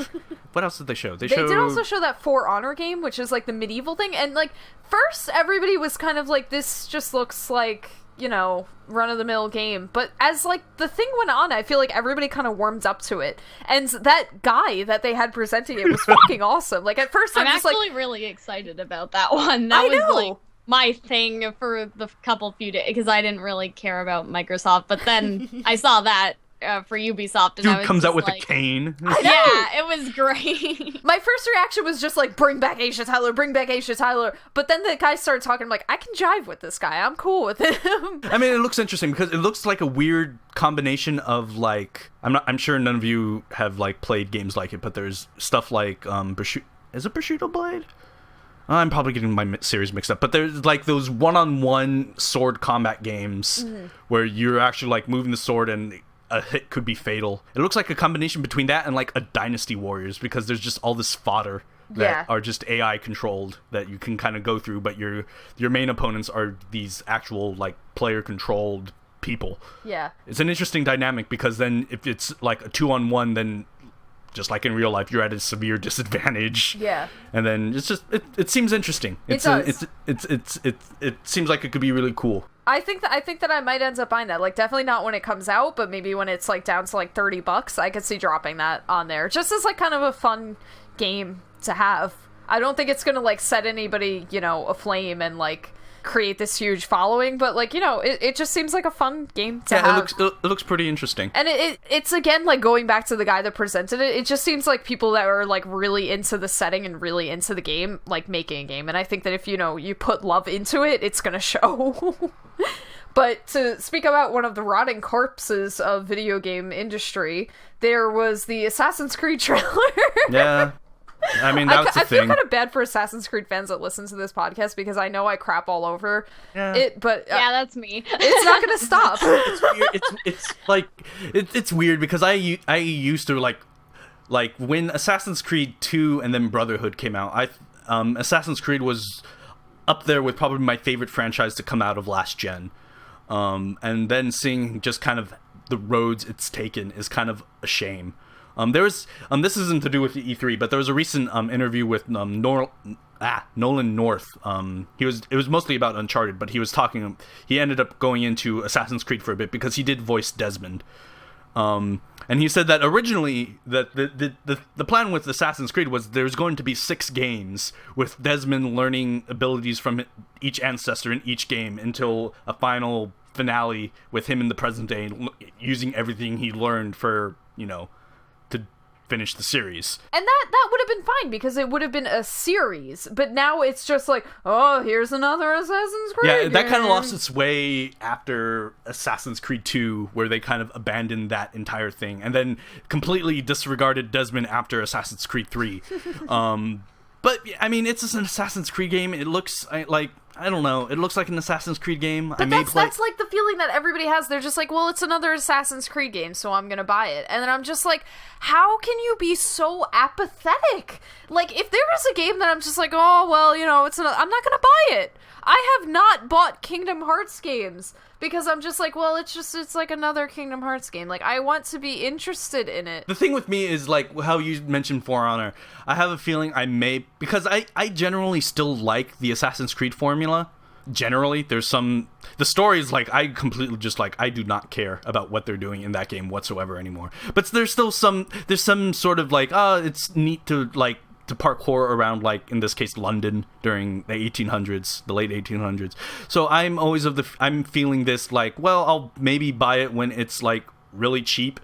What else did they show? They They showed... did also show that For Honor game, which is like the medieval thing, and like first everybody was kind of like, this just looks like, you know, run-of-the-mill game, but as like the thing went on, I feel like everybody kind of warmed up to it, and that guy that they had presenting it was fucking awesome. Like at first I'm just actually like, really excited about that one. That I was know. like my thing for the couple few days because I didn't really care about Microsoft, but then I saw that for Ubisoft, and I Dude was comes just out with like, a cane. Yeah, it was great. my first reaction was just like, bring back Aisha Tyler, bring back Aisha Tyler, but then the guy started talking, I'm like, I can jive with this guy, I'm cool with him. I mean, it looks interesting because it looks like a weird combination of like I'm sure none of you have like played games like it, but there's stuff like is it Bushido Blade? I'm probably getting my series mixed up, but there's like those one-on-one sword combat games where you're actually like moving the sword and a hit could be fatal. It looks like a combination between that and like a Dynasty Warriors because there's just all this fodder that Yeah. are just AI controlled that you can kind of go through, but your main opponents are these actual like player controlled people. Yeah. It's an interesting dynamic because then if it's like a 2-on-1, then just like in real life, you're at a severe disadvantage. Yeah. And then it's just it seems interesting. It does. It seems like it could be really cool. I think that I might end up buying that. Like, definitely not when it comes out, but maybe when it's like down to like $30, I could see dropping that on there just as like kind of a fun game to have. I don't think it's gonna like set anybody, you know, aflame and like create this huge following, but like, you know, it just seems like a fun game to have. It looks pretty interesting. And it's again like going back to the guy that presented it. It just seems like people that are like really into the setting and really into the game, like making a game. And I think that if you put love into it, it's gonna show. But to speak about one of the rotting corpses of video game industry, there was the Assassin's Creed trailer. Yeah. I mean, that's the I feel thing. kind of bad for Assassin's Creed fans that listen to this podcast because I know I crap all over it, but Yeah, that's me. it's not gonna stop. It's weird. It's like it's weird because I used to like when Assassin's Creed 2 and then Brotherhood came out. Assassin's Creed was up there with probably my favorite franchise to come out of last gen. And then seeing just kind of the roads it's taken is kind of a shame. There was this isn't to do with the E3, but there was a recent interview with Nolan North. It was mostly about Uncharted, but he ended up going into Assassin's Creed for a bit because he did voice Desmond. And he said that originally that the plan with Assassin's Creed was there's going to be 6 games with Desmond learning abilities from each ancestor in each game until a final finale with him in the present day using everything he learned for, to finish the series. And that would have been fine because it would have been a series. But now it's just like, oh, here's another Assassin's Creed. Yeah, that kind of game. lost its way after Assassin's Creed 2, where they kind of abandoned that entire thing and then completely disregarded Desmond after Assassin's Creed 3. But I mean, it's just an Assassin's Creed game. It looks like, I don't know. It looks like an Assassin's Creed game. But that's like the feeling that everybody has. They're just like, well, it's another Assassin's Creed game, so I'm gonna buy it. And then I'm just like, how can you be so apathetic? Like, if there was a game that I'm just like, oh, well, you know, I'm not gonna buy it. I have not bought Kingdom Hearts games because I'm just like, well, it's like another Kingdom Hearts game. Like, I want to be interested in it. The thing with me is, like, how you mentioned For Honor. I have a feeling because I generally still like the Assassin's Creed formula. Generally, the story is like, I completely just like, I do not care about what they're doing in that game whatsoever anymore. But there's still some sort of like, it's neat to like, to parkour around, like, in this case, London during the 1800s, the late 1800s. So I'm feeling this, like, well, I'll maybe buy it when it's, like, really cheap.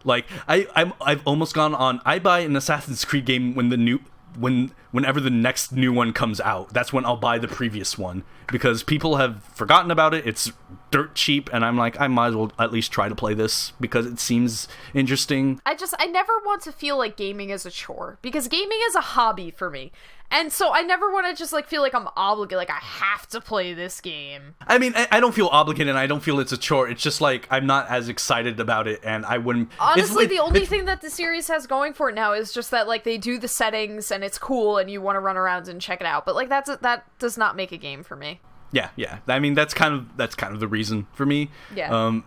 Like, I've almost gone on, I buy an Assassin's Creed game whenever the next new one comes out. That's when I'll buy the previous one, because people have forgotten about it. It's dirt cheap, and I'm like, I might as well at least try to play this because it seems interesting. I never want to feel like gaming is a chore, because gaming is a hobby for me. And so I never want to just, like, feel like I'm obligated, like, I have to play this game. I mean, I don't feel obligated, and I don't feel it's a chore. It's just, like, I'm not as excited about it, and I wouldn't... Honestly, the only thing that the series has going for it now is just that, like, they do the settings, and it's cool, and you want to run around and check it out. But, like, that does not make a game for me. Yeah. I mean, that's kind of the reason for me. Yeah.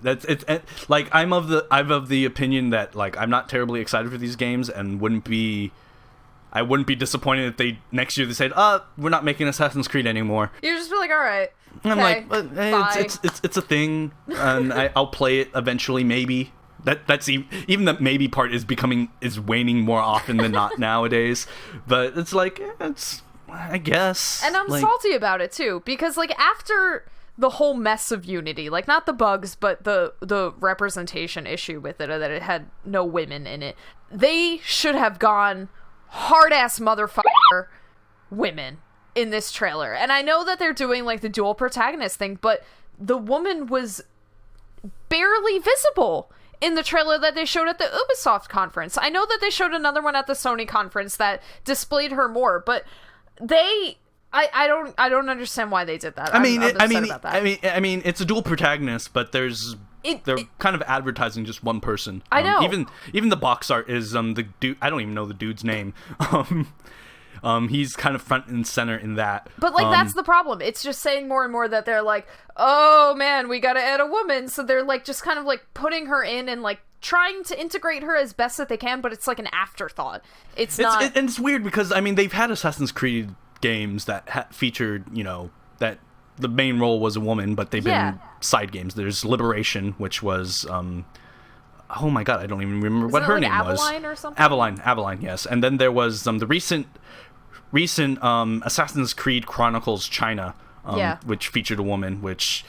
Like, I'm of the opinion that, like, I'm not terribly excited for these games, and I wouldn't be disappointed if next year they said, we're not making Assassin's Creed anymore. You just feel like, all right. I'm like, hey, it's a thing, and I'll play it eventually, maybe. That's even the maybe part is waning more often than not nowadays. But it's like, I guess. And I'm salty about it too, because, like, after the whole mess of Unity, like, not the bugs, but the representation issue with it, or that it had no women in it, they should have gone hard-ass motherfucker women in this trailer. And I know that they're doing, like, the dual protagonist thing, but the woman was barely visible in the trailer that they showed at the Ubisoft conference. I know that they showed another one at the Sony conference that displayed her more, but I don't understand why they did that. I mean, it's a dual protagonist, but they're kind of advertising just one person. I know. Even the box art is the dude. I don't even know the dude's name. He's kind of front and center in that. But, like, that's the problem. It's just saying more and more that they're like, oh man, we gotta add a woman. So they're, like, just kind of, like, putting her in and, like, trying to integrate her as best that they can, but it's like an afterthought. It's not. And it's weird because, I mean, they've had Assassin's Creed games that featured, you know, that the main role was a woman, but they've been side games. There's Liberation, which was oh my god, I don't even remember what her name was. Aveline or something? Aveline, yes. And then there was the recent Assassin's Creed Chronicles China, which featured a woman, which...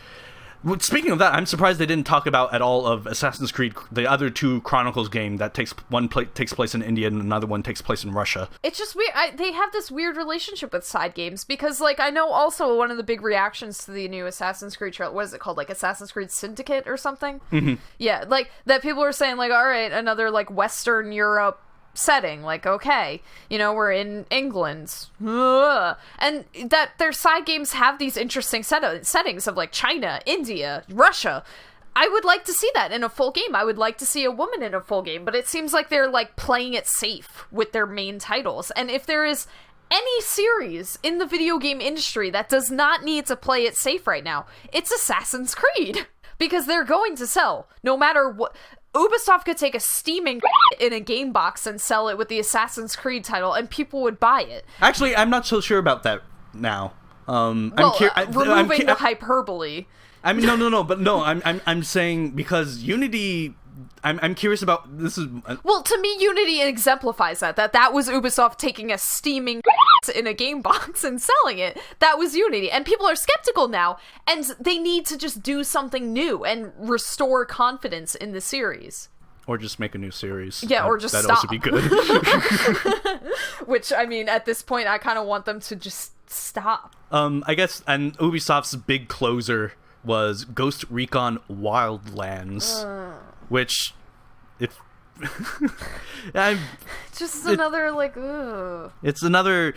Speaking of that, I'm surprised they didn't talk about at all of Assassin's Creed, the other two Chronicles game that takes place in India and another one takes place in Russia. It's just weird. They have this weird relationship with side games because, like, I know also one of the big reactions to the new Assassin's Creed trailer, what is it called, like Assassin's Creed Syndicate or something? Mm-hmm. Yeah, like, that people were saying, like, all right, another, like, Western Europe setting, like, okay, you know, we're in England, and that their side games have these interesting settings of, like, China, India, Russia. I would like to see that in a full game. I would like to see a woman in a full game, but it seems like they're, like, playing it safe with their main titles. And if there is any series in the video game industry that does not need to play it safe right now, it's Assassin's Creed, because they're going to sell no matter what. Ubisoft could take a steaming in a game box and sell it with the Assassin's Creed title, and people would buy it. Actually, I'm not so sure about that now. Removing the hyperbole. I mean, no. I'm saying because Unity. I'm curious about this is. Well, to me, Unity exemplifies that was Ubisoft taking a steaming in a game box and selling it. That was Unity, and people are skeptical now, and they need to just do something new and restore confidence in the series. Or just make a new series. Yeah, or just that'd stop. Also be good. Which, I mean, at this point, I kind of want them to just stop. I guess, and Ubisoft's big closer was Ghost Recon Wildlands, which, if Just another like. Ugh. It's another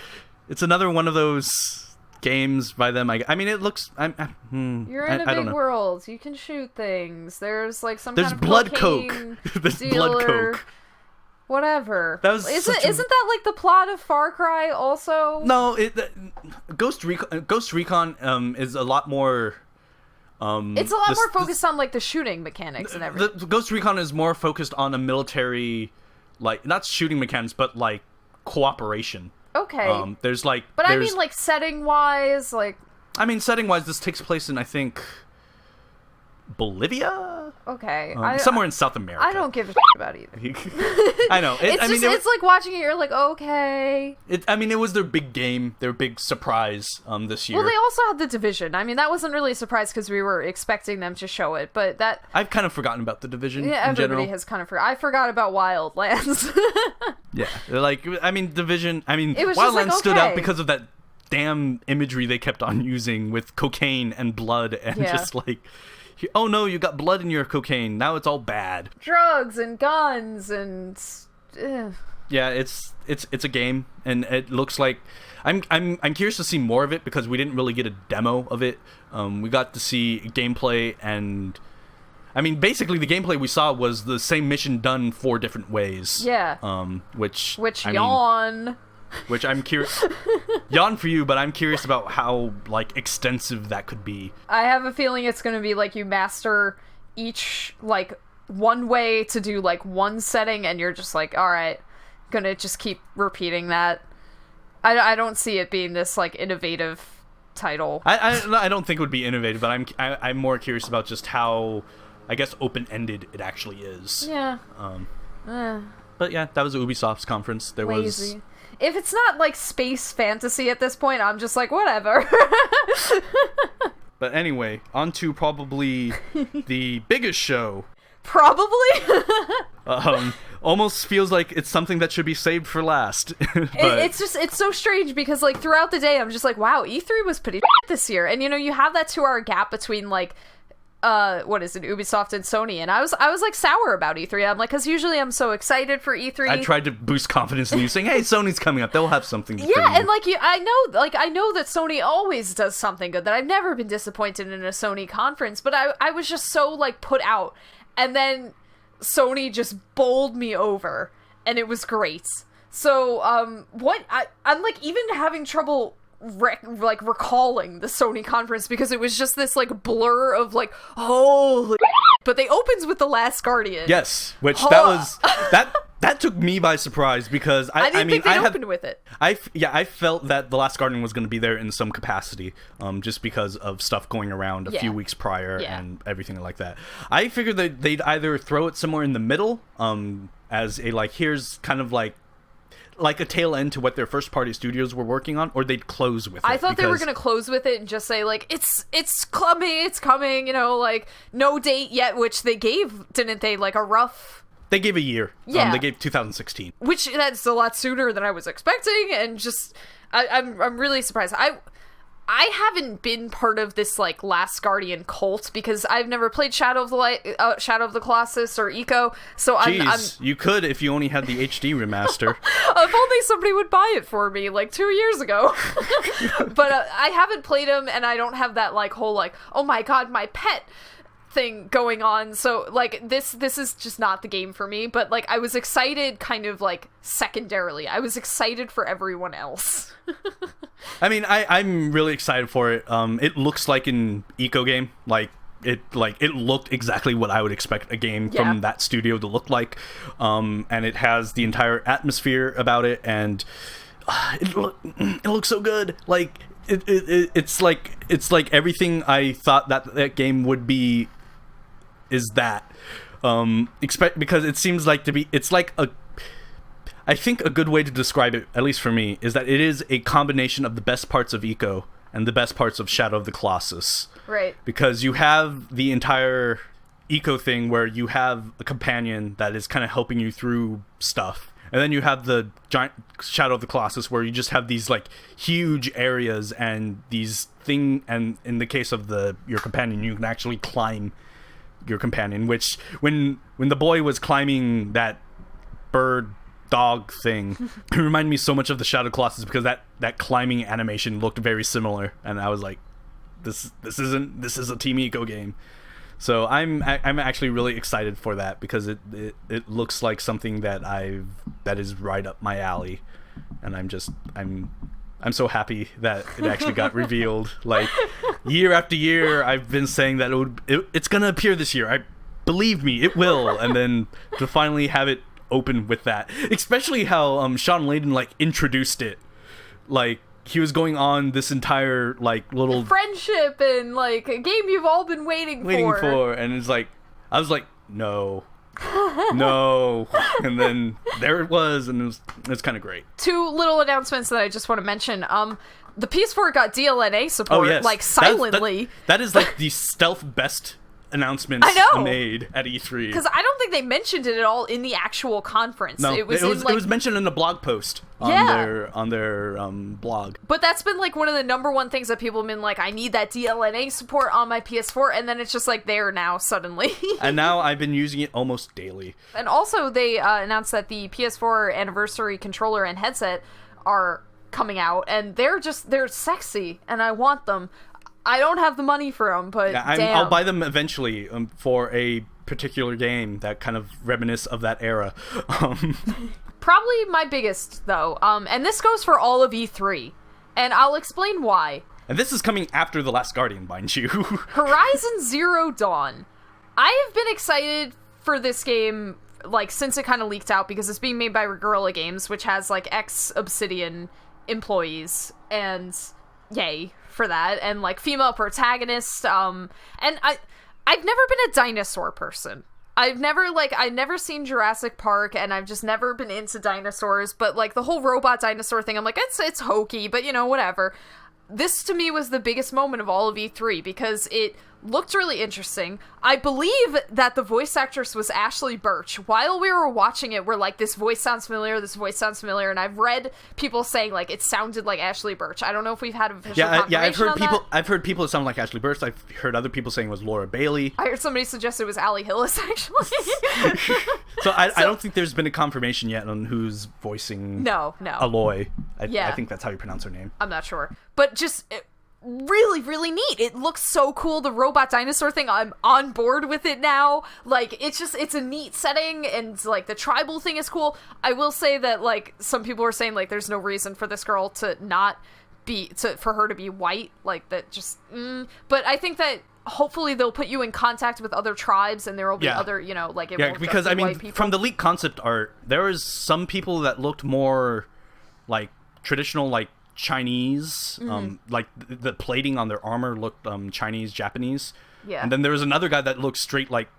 one of those games by them. I mean, it looks. You're in a big world. You can shoot things. There's like some There's kind of blood cocaine coke. There's dealer, blood coke. Whatever. Isn't that like the plot of Far Cry also? No, Ghost Recon is a lot more. It's a lot more focused on like the shooting mechanics and everything. The Ghost Recon is more focused on a military, like not shooting mechanics, but like cooperation. Okay. There's like, I mean, like setting wise, like. I mean, setting wise, this takes place in I think Bolivia. Okay. Somewhere in South America. I don't give a shit about either. I know. It's like watching it. You're like, okay. It was their big game, their big surprise this year. Well, they also had The Division. I mean, that wasn't really a surprise because we were expecting them to show it, but that. I've kind of forgotten about The Division. Yeah, in general. everybody has kind of forgotten. I forgot about Wildlands. Yeah, like I mean, Division. I mean, Wildlands stood out because of that damn imagery they kept on using with cocaine and blood and just like. Oh no, you got blood in your cocaine. Now it's all bad. Drugs and guns and yeah, it's a game, and it looks like I'm curious to see more of it because we didn't really get a demo of it. We got to see gameplay, and I mean basically the gameplay we saw was the same mission done 4 different ways. Yeah. Which yawn. Which I'm curious. Yawn for you, but I'm curious about how like extensive that could be. I have a feeling it's going to be like you master each like one way to do like one setting, and you're just like, all right, gonna just keep repeating that. I don't see it being this like innovative title. I don't think it would be innovative, but I'm more curious about just how I guess open-ended it actually is. Yeah. But yeah, that was Ubisoft's conference. There Lazy. If it's not like space fantasy at this point, I'm just like, whatever. But anyway, on to probably the biggest show. Probably? Almost feels like it's something that should be saved for last. It's so strange because like throughout the day, I'm just like, wow, E3 was pretty this year. And you have that 2-hour gap between like what is it, Ubisoft and Sony, and I was like sour about E3. I'm like, because usually I'm so excited for E3. I tried to boost confidence in you, saying, "Hey, Sony's coming up; they'll have something." Yeah, and like I know that Sony always does something good. That I've never been disappointed in a Sony conference, but I was just so like put out, and then Sony just bowled me over, and it was great. So I'm like even having trouble recalling the Sony conference because it was just this like blur of like holy but they opens with The Last Guardian. Yes, which that took me by surprise because I didn't think they'd opened with it. I felt that The Last Guardian was going to be there in some capacity, just because of stuff going around a few weeks prior and everything like that. I figured that they'd either throw it somewhere in the middle, as a like here's kind of like a tail end to what their first party studios were working on, or they'd close with it. I thought they were going to close with it and just say like it's coming, like no date yet, which they gave, didn't they? Like a rough. They gave a year. Yeah. They gave 2016, which that's a lot sooner than I was expecting, and just I'm really surprised. I haven't been part of this like Last Guardian cult because I've never played Shadow of the Colossus or Eco. So you could if you only had the HD remaster. If only somebody would buy it for me like 2 years ago. But I haven't played them, and I don't have that like whole like, oh my god, my pet thing going on. So like this is just not the game for me. But like I was excited kind of like secondarily. I was excited for everyone else. I mean, I'm really excited for it. It looks like an Eco game. It looked exactly what I would expect a game from that studio to look like. And it has the entire atmosphere about it, and it looks so good. Like it's like everything I thought that game would be is that. Because it seems like it's like I think a good way to describe it, at least for me, is that it is a combination of the best parts of Eco and the best parts of Shadow of the Colossus. Right. Because you have the entire Eco thing where you have a companion that is kind of helping you through stuff. And then you have the giant Shadow of the Colossus where you just have these like huge areas and and in the case of your companion, you can actually climb your companion, which when the boy was climbing that bird dog thing. It reminded me so much of the Shadow Colossus because that climbing animation looked very similar, and I was like, this is a Team Ico game. So I'm actually really excited for that because it looks like something that is right up my alley, and I'm so happy that it actually got revealed. Like, year after year, I've been saying that it's gonna appear this year. Believe me, it will. And then to finally have it open with that, especially how Sean Layden like introduced it, like he was going on this entire like little friendship and like a game you've all been waiting for, and it's like I was like, no. No, and then there it was, and it was kind of great. 2 little announcements that I just want to mention. The PS4 got DLNA support, like silently. That is like the stealth best announcements made at E3. Because I don't think they mentioned it at all in the actual conference. No, it was mentioned in a blog post on their blog. But that's been like one of the number one things that people have been like, I need that DLNA support on my PS4, and then it's just like there now suddenly. And now I've been using it almost daily. And also they announced that the PS4 anniversary controller and headset are coming out, and they're sexy, and I want them. I don't have the money for them, but damn. I'll buy them eventually for a particular game that kind of reminisce of that era. Probably my biggest, though, and this goes for all of E3, and I'll explain why. And this is coming after The Last Guardian, mind you. Horizon Zero Dawn. I have been excited for this game, like, since it kind of leaked out, because it's being made by Guerrilla Games, which has, like, ex-Obsidian employees, and yay for that, and like female protagonist, and I've never been a dinosaur person. I've never seen Jurassic Park, and I've just never been into dinosaurs, but like the whole robot dinosaur thing, I'm like, it's hokey, but you know, whatever. This to me was the biggest moment of all of E3 because it looked really interesting. I believe that the voice actress was Ashley Birch. While we were watching it, we're like, this voice sounds familiar, and I've read people saying like it sounded like Ashley Birch. I don't know if we've had official confirmation on that. I've heard people that sound like Ashley Birch. I've heard other people saying it was Laura Bailey. I heard somebody suggest it was Allie Hillis, actually. So I don't think there's been a confirmation yet on who's voicing Aloy. I think that's how you pronounce her name. I'm not sure. But just really, really neat. It looks so cool. The robot dinosaur thing, I'm on board with it now. Like, it's a neat setting, and like the tribal thing is cool. I will say that like some people are saying like there's no reason for this girl to not be for her to be white, like that just but I think that hopefully they'll put you in contact with other tribes, and there will be other, you know, like it won't because just be white people. From the leaked concept art, there was some people that looked more like traditional, like Chinese, like the plating on their armor looked Chinese, Japanese. Yeah. And then there was another guy that looked straight like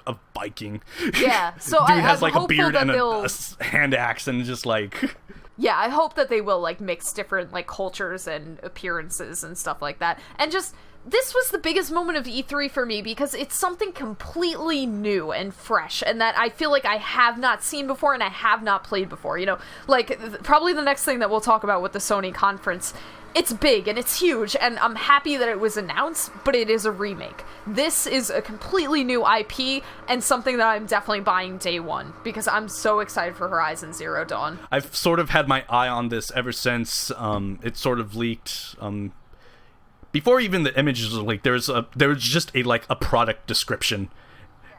a Viking. Yeah. So dude has like a beard and a hand axe and just like. Yeah, I hope that they will like mix different like cultures and appearances and stuff like that. And just this was the biggest moment of E3 for me because it's something completely new and fresh, and that I feel like I have not seen before and I have not played before. You know, like probably the next thing that we'll talk about with the Sony conference. It's big and it's huge, and I'm happy that it was announced, but it is a remake. This is a completely new IP and something that I'm definitely buying day one because I'm so excited for Horizon Zero Dawn. I've sort of had my eye on this ever since it sort of leaked. Before even the images were leaked, there was just a product description.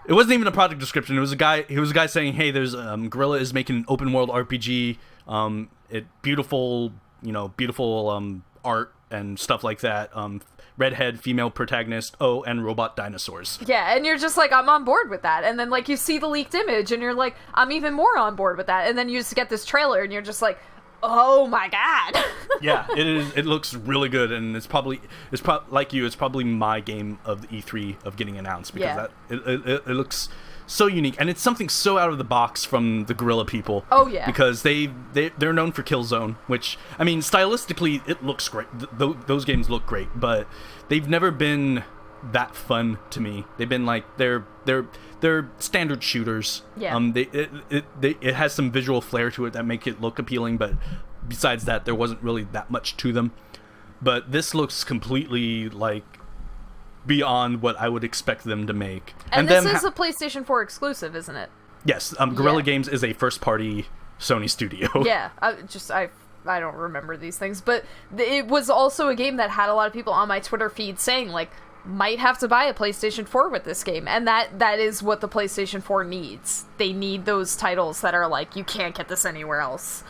It wasn't even a product description. It was a guy saying, "Hey, there's Guerrilla is making an open world RPG. Beautiful art and stuff like that. Redhead, female protagonist, and robot dinosaurs." Yeah, and you're just like, I'm on board with that. And then like you see the leaked image, and you're like, I'm even more on board with that. And then you just get this trailer, and you're just like, oh my god. Yeah, it is. It looks really good, and it's probably like you. It's probably my game of the E3 of getting announced because it looks so unique, and it's something so out of the box from the Guerrilla people. Oh yeah, because they're known for Killzone, which I mean stylistically it looks great. Those games look great, but they've never been that fun to me. They've been like they're standard shooters. Yeah. It has some visual flair to it that make it look appealing, but besides that, there wasn't really that much to them. But this looks completely like beyond what I would expect them to make. And this is a PlayStation 4 exclusive, isn't it? Yes, Guerrilla Games is a first-party Sony studio. Yeah, I don't remember these things, but it was also a game that had a lot of people on my Twitter feed saying, like, might have to buy a PlayStation 4 with this game, and that is what the PlayStation 4 needs. They need those titles that are like, you can't get this anywhere else.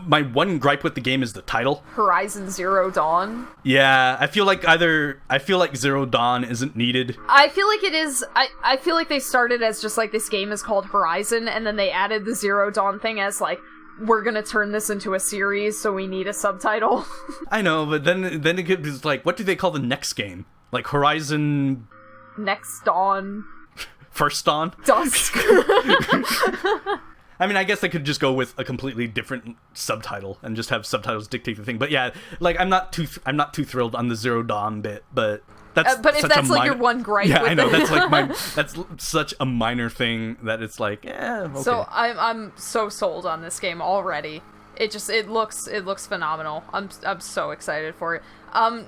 My one gripe with the game is the title. Horizon Zero Dawn. Yeah, I feel like Zero Dawn isn't needed. I feel like it is. I feel like they started as just like, this game is called Horizon, and then they added the Zero Dawn thing as like, we're gonna turn this into a series, so we need a subtitle. I know, but then it gets like, what do they call the next game? Like Horizon... Next Dawn. First Dawn? Dusk. I mean, I guess they could just go with a completely different subtitle and just have subtitles dictate the thing. But yeah, like, I'm not too thrilled on the Zero Dawn bit, but that's but if that's like your one gripe, yeah, with I know it. that's such a minor thing that it's like, yeah, okay. So I'm so sold on this game already. It looks phenomenal. I'm so excited for it.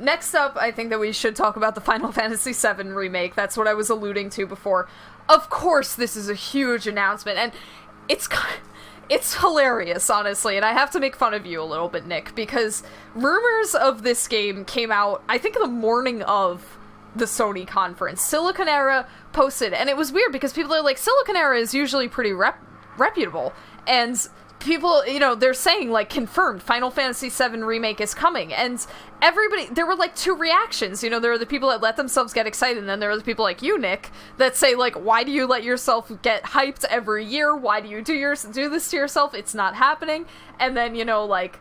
Next up, I think that we should talk about the Final Fantasy VII Remake. That's what I was alluding to before. Of course, this is a huge announcement, and it's hilarious, honestly, and I have to make fun of you a little bit, Nick, because rumors of this game came out, I think, the morning of the Sony conference. Silicon Era posted, and it was weird because people are like, Silicon Era is usually pretty reputable, and people, they're saying, like, confirmed, Final Fantasy VII Remake is coming, and everybody, there were, like, two reactions, there were the people that let themselves get excited, and then there were the people like you, Nick, that say, like, why do you let yourself get hyped every year? Why do you do this to yourself? It's not happening. And then, like,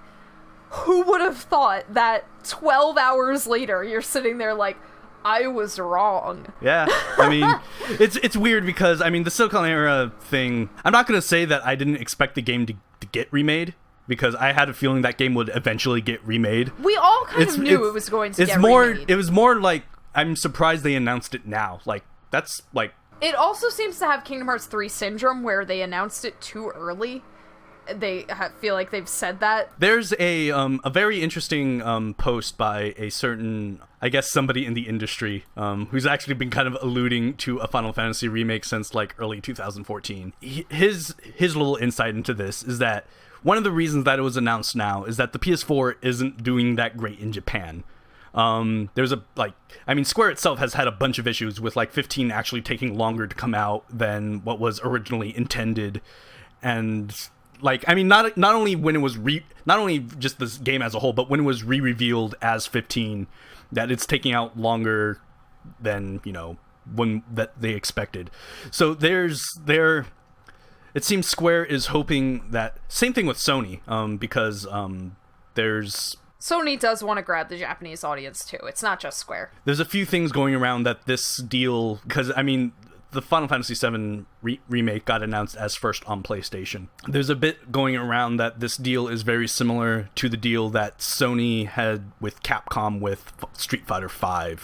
who would have thought that 12 hours later, you're sitting there like, I was wrong. Yeah, I mean, it's weird because, I mean, the Silicon Era thing, I'm not going to say that I didn't expect the game to get remade, because I had a feeling that game would eventually get remade. We all kind of knew it was going to get remade. It was more like, I'm surprised they announced it now. Like, that's like... It also seems to have Kingdom Hearts 3 syndrome, where they announced it too early. They feel like they've said that. There's a very interesting post by a certain, I guess, somebody in the industry who's actually been kind of alluding to a Final Fantasy remake since like early 2014. His little insight into this is that one of the reasons that it was announced now is that the PS4 isn't doing that great in Japan. There's Square itself has had a bunch of issues with like 15 actually taking longer to come out than what was originally intended, and like, I mean, not only when it was not only just this game as a whole, but when it was re-revealed as 15, that it's taking out longer than, when that they expected. So it seems Square is hoping that, same thing with Sony, because there's... Sony does want to grab the Japanese audience too. It's not just Square. There's a few things going around that this deal, because, I mean, the Final Fantasy VII Remake got announced as first on PlayStation. There's a bit going around that this deal is very similar to the deal that Sony had with Capcom with Street Fighter V.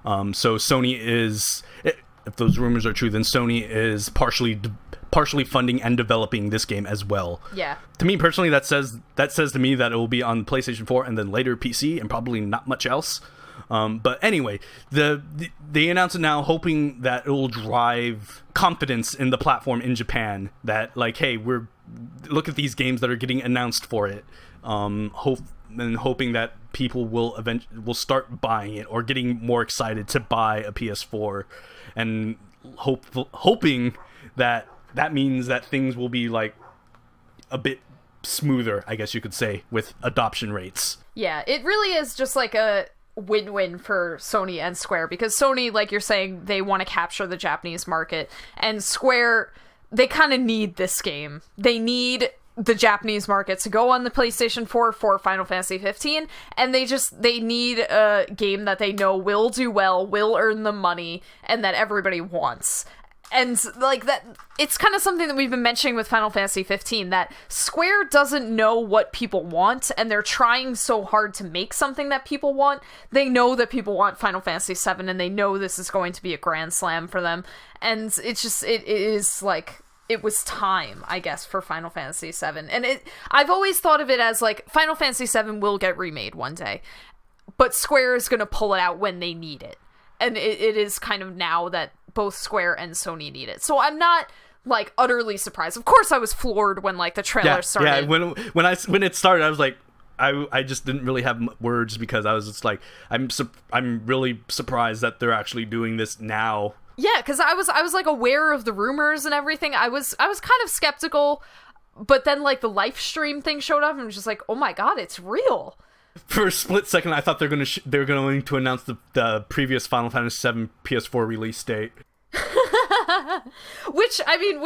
So Sony is, if those rumors are true, then Sony is partially funding and developing this game as well. Yeah. To me personally, that says to me that it will be on PlayStation 4 and then later PC and probably not much else. But anyway, they announced it now, hoping that it will drive confidence in the platform in Japan. That, like, hey, look at these games that are getting announced for it. Hoping that people will start buying it or getting more excited to buy a PS4, and hoping that means that things will be like a bit smoother, I guess you could say, with adoption rates. Yeah, it really is just like a win-win for Sony and Square, because Sony, like you're saying, they want to capture the Japanese market, and Square, they kind of need this game. They need the Japanese market to go on the PlayStation 4 for Final Fantasy 15, and they need a game that they know will do well, will earn them money, and that everybody wants. And, like, that, it's kind of something that we've been mentioning with Final Fantasy 15, that Square doesn't know what people want, and they're trying so hard to make something that people want. They know that people want Final Fantasy 7, and they know this is going to be a grand slam for them. And it is, like, it was time, I guess, for Final Fantasy 7. And I've always thought of it as, like, Final Fantasy 7 will get remade one day, but Square is going to pull it out when they need it. And it is kind of now that both Square and Sony need it. So I'm not like utterly surprised. Of course I was floored when like the trailer started. Yeah, when it started, I was like, I just didn't really have words, because I was just like, I'm really surprised that they're actually doing this now. Yeah, because I was like aware of the rumors and everything. I was kind of skeptical, but then like the live stream thing showed up and I was just like, oh my god, it's real. For a split second, I thought they're going to announce the previous Final Fantasy VII PS4 release date. Which, I mean,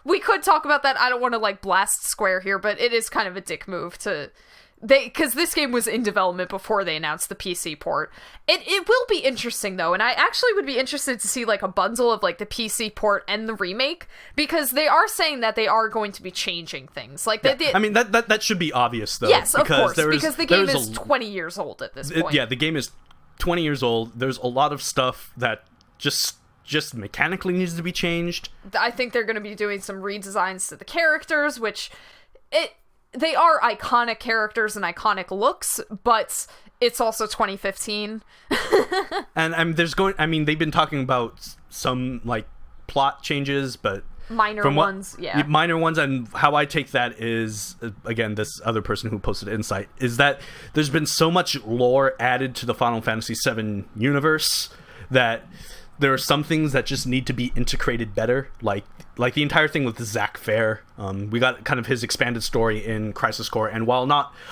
we could talk about that. I don't want to like blast Square here, but it is kind of a dick move to... because this game was in development before they announced the PC port. It will be interesting though, and I actually would be interested to see like a bundle of like the PC port and the remake, because they are saying that they are going to be changing things. Like I mean that should be obvious though. Yes, of course, because the game is 20 years old at this point. Yeah, the game is 20 years old. There's a lot of stuff that just mechanically needs to be changed. I think they're going to be doing some redesigns to the characters, which they are iconic characters and iconic looks, but it's also 2015. and they've been talking about some like plot changes, but minor ones. And how I take that is, again, this other person who posted Insight, is that there's been so much lore added to the Final Fantasy VII universe that there are some things that just need to be integrated better, like the entire thing with Zack Fair. We got kind of his expanded story in Crisis Core, and while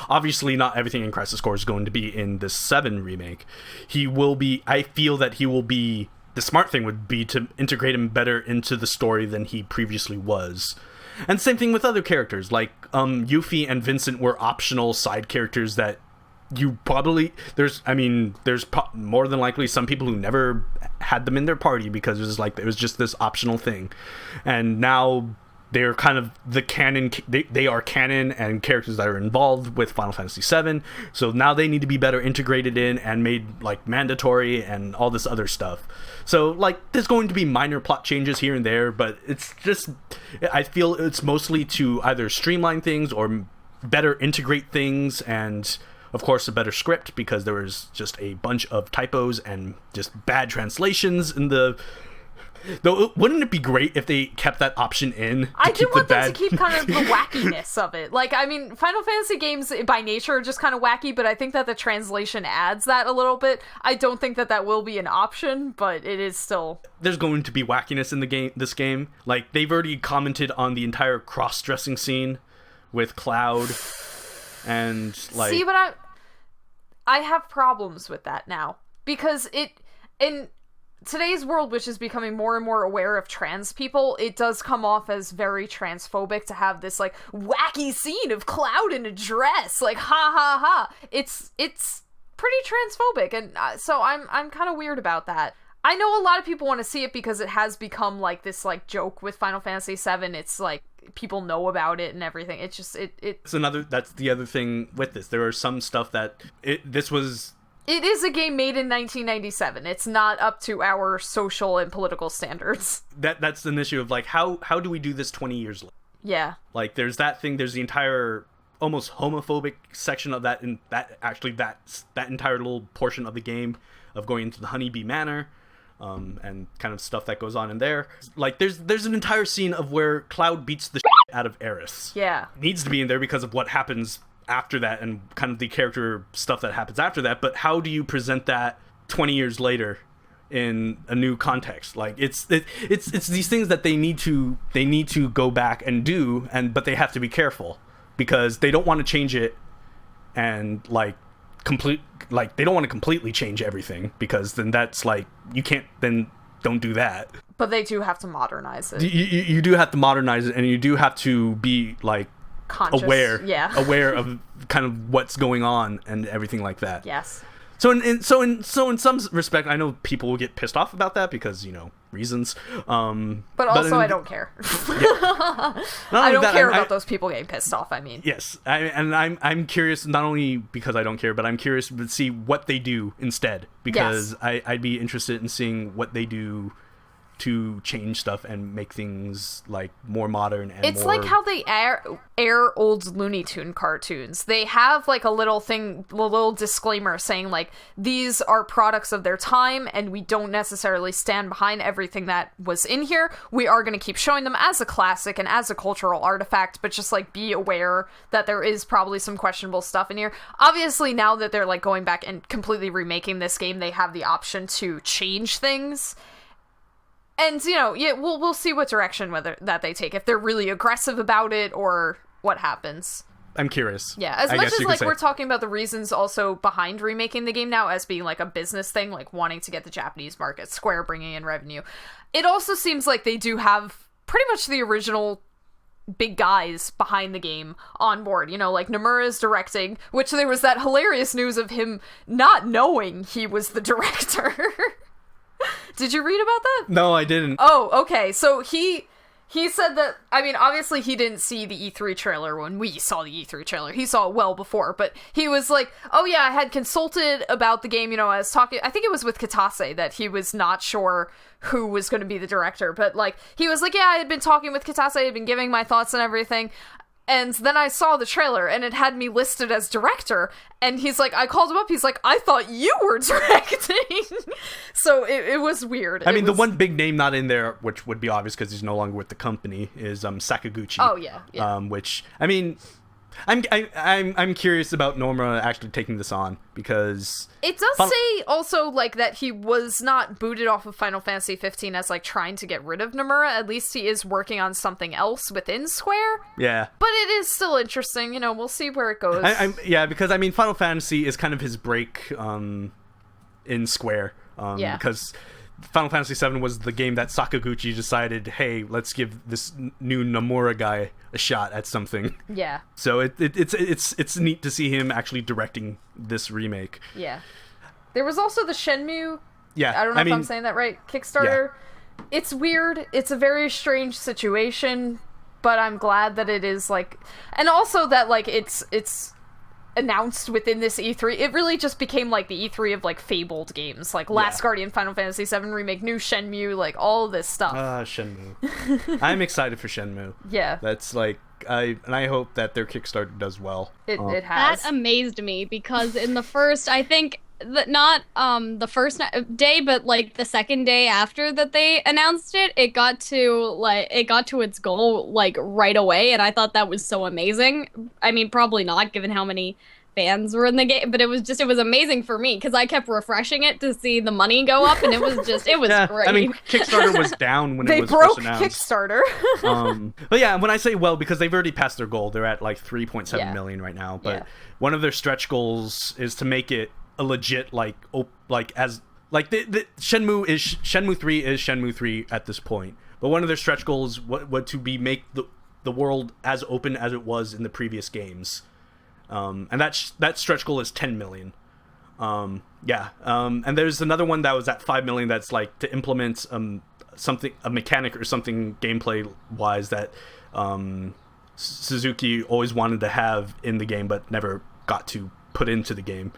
obviously not everything in Crisis Core is going to be in this 7 remake, I feel that he will be, the smart thing would be to integrate him better into the story than he previously was. And same thing with other characters, like Yuffie and Vincent were optional side characters that you probably there's more than likely some people who never had them in their party because it was just this optional thing, and now they're kind of the canon. They are canon and characters that are involved with Final Fantasy VII. So now they need to be better integrated in and made like mandatory and all this other stuff. So like there's going to be minor plot changes here and there, but it's just, I feel it's mostly to either streamline things or better integrate things, and of course a better script, because there was just a bunch of typos and just bad translations in the... Though, wouldn't it be great if they kept that option in? I do want them to keep kind of the wackiness of it. Like, I mean, Final Fantasy games by nature are just kind of wacky, but I think that the translation adds that a little bit. I don't think that will be an option, but it is still... There's going to be wackiness in this game. Like, they've already commented on the entire cross-dressing scene with Cloud, and like... See, but I have problems with that now, because in today's world, which is becoming more and more aware of trans people, it does come off as very transphobic to have this like wacky scene of Cloud in a dress, like ha ha ha. It's pretty transphobic, and so I'm kind of weird about that. I know a lot of people want to see it because it has become like this like joke with Final Fantasy VII. It's like people know about it and everything. It's just that's the other thing with this. There are some stuff that it is a game made in 1997. It's not up to our social and political standards. That's an issue of like how do we do this 20 years later? Yeah. Like there's that thing. There's the entire almost homophobic section of that, and that entire little portion of the game of going into the Honeybee Manor. And kind of stuff that goes on in there. Like, there's an entire scene of where Cloud beats the shit out of Aeris. Yeah. It needs to be in there because of what happens after that and kind of the character stuff that happens after that, but how do you present that 20 years later in a new context? Like, it's these things that they need to go back and do, but they have to be careful because they don't want to change it and, like, they don't want to completely change everything, because then that's like, you can't, then don't do that. But they do have to modernize it. You do have to modernize it, and you do have to be like conscious, aware of kind of what's going on and everything like that. Yes. So in some respect, I know people will get pissed off about that because, reasons. But also, I don't care. I don't care about those people getting pissed off. I mean, yes, I'm curious, not only because I don't care, but I'm curious to see what they do instead, because I'd be interested in seeing what they do to change stuff and make things like more modern and it's more... like how they air old Looney Tune cartoons. They have like a little disclaimer saying like, these are products of their time and we don't necessarily stand behind everything that was in here. We are going to keep showing them as a classic and as a cultural artifact, but just like be aware that there is probably some questionable stuff in here. Obviously, now that they're like going back and completely remaking this game, they have the option to change things. And, you know, yeah, we'll see what direction that they take, if they're really aggressive about it or what happens. I'm curious. Yeah, as much as, like, we're talking about the reasons also behind remaking the game now as being, like, a business thing, like, wanting to get the Japanese market, Square bringing in revenue, it also seems like they do have pretty much the original big guys behind the game on board. You know, like, Nomura's directing, which there was that hilarious news of him not knowing he was the director. Did you read about that? No, I didn't. Oh, okay. So he said that, I mean, obviously he didn't see the E3 trailer when we saw the E3 trailer. He saw it well before, but he was like, oh yeah, I had consulted about the game, you know, I was talking, I think it was with Kitase that he was not sure who was going to be the director, but like, he was like, yeah, I had been talking with Kitase, I had been giving my thoughts and everything. And then I saw the trailer, and it had me listed as director, and he's like, I called him up, he's like, I thought you were directing! So it was weird. I mean, the one big name not in there, which would be obvious because he's no longer with the company, is Sakaguchi. Oh, yeah. Which, I mean... I'm curious about Nomura actually taking this on, because it does say also like that he was not booted off of Final Fantasy 15 as like trying to get rid of Nomura. At least he is working on something else within Square. Yeah, but it is still interesting. You know, we'll see where it goes. Yeah, because I mean, Final Fantasy is kind of his break in Square. Because Final Fantasy VII was the game that Sakaguchi decided, hey, let's give this new Nomura guy a shot at something. Yeah. So it's neat to see him actually directing this remake. Yeah. There was also the Shenmue. Yeah. I don't know if I'm saying that right. Kickstarter. Yeah. It's weird. It's a very strange situation, but I'm glad that it is like, and also that like it's announced within this E3. It really just became like the E3 of like fabled games, like Last Guardian, Final Fantasy VII Remake, new Shenmue, like all this stuff. Shenmue. I'm excited for Shenmue. Yeah. That's like, I hope that their Kickstarter does well. It has. That amazed me because in the first, I think not the first day, but like the second day after that they announced it, it got to its goal like right away, and I thought that was so amazing. I mean, probably not given how many fans were in the game, but it was amazing for me because I kept refreshing it to see the money go up, and it was great. I mean, Kickstarter was down when it was first announced. Kickstarter. But yeah, when I say well, because they've already passed their goal, they're at like 3.7 million right now. But one of their stretch goals is to make it a legit the Shenmue 3 is Shenmue 3 at this point. But one of their stretch goals was to make the world as open as it was in the previous games. And that stretch goal is 10 million. And there's another one that was at 5 million that's like to implement a mechanic or something gameplay wise that Suzuki always wanted to have in the game but never got to put into the game.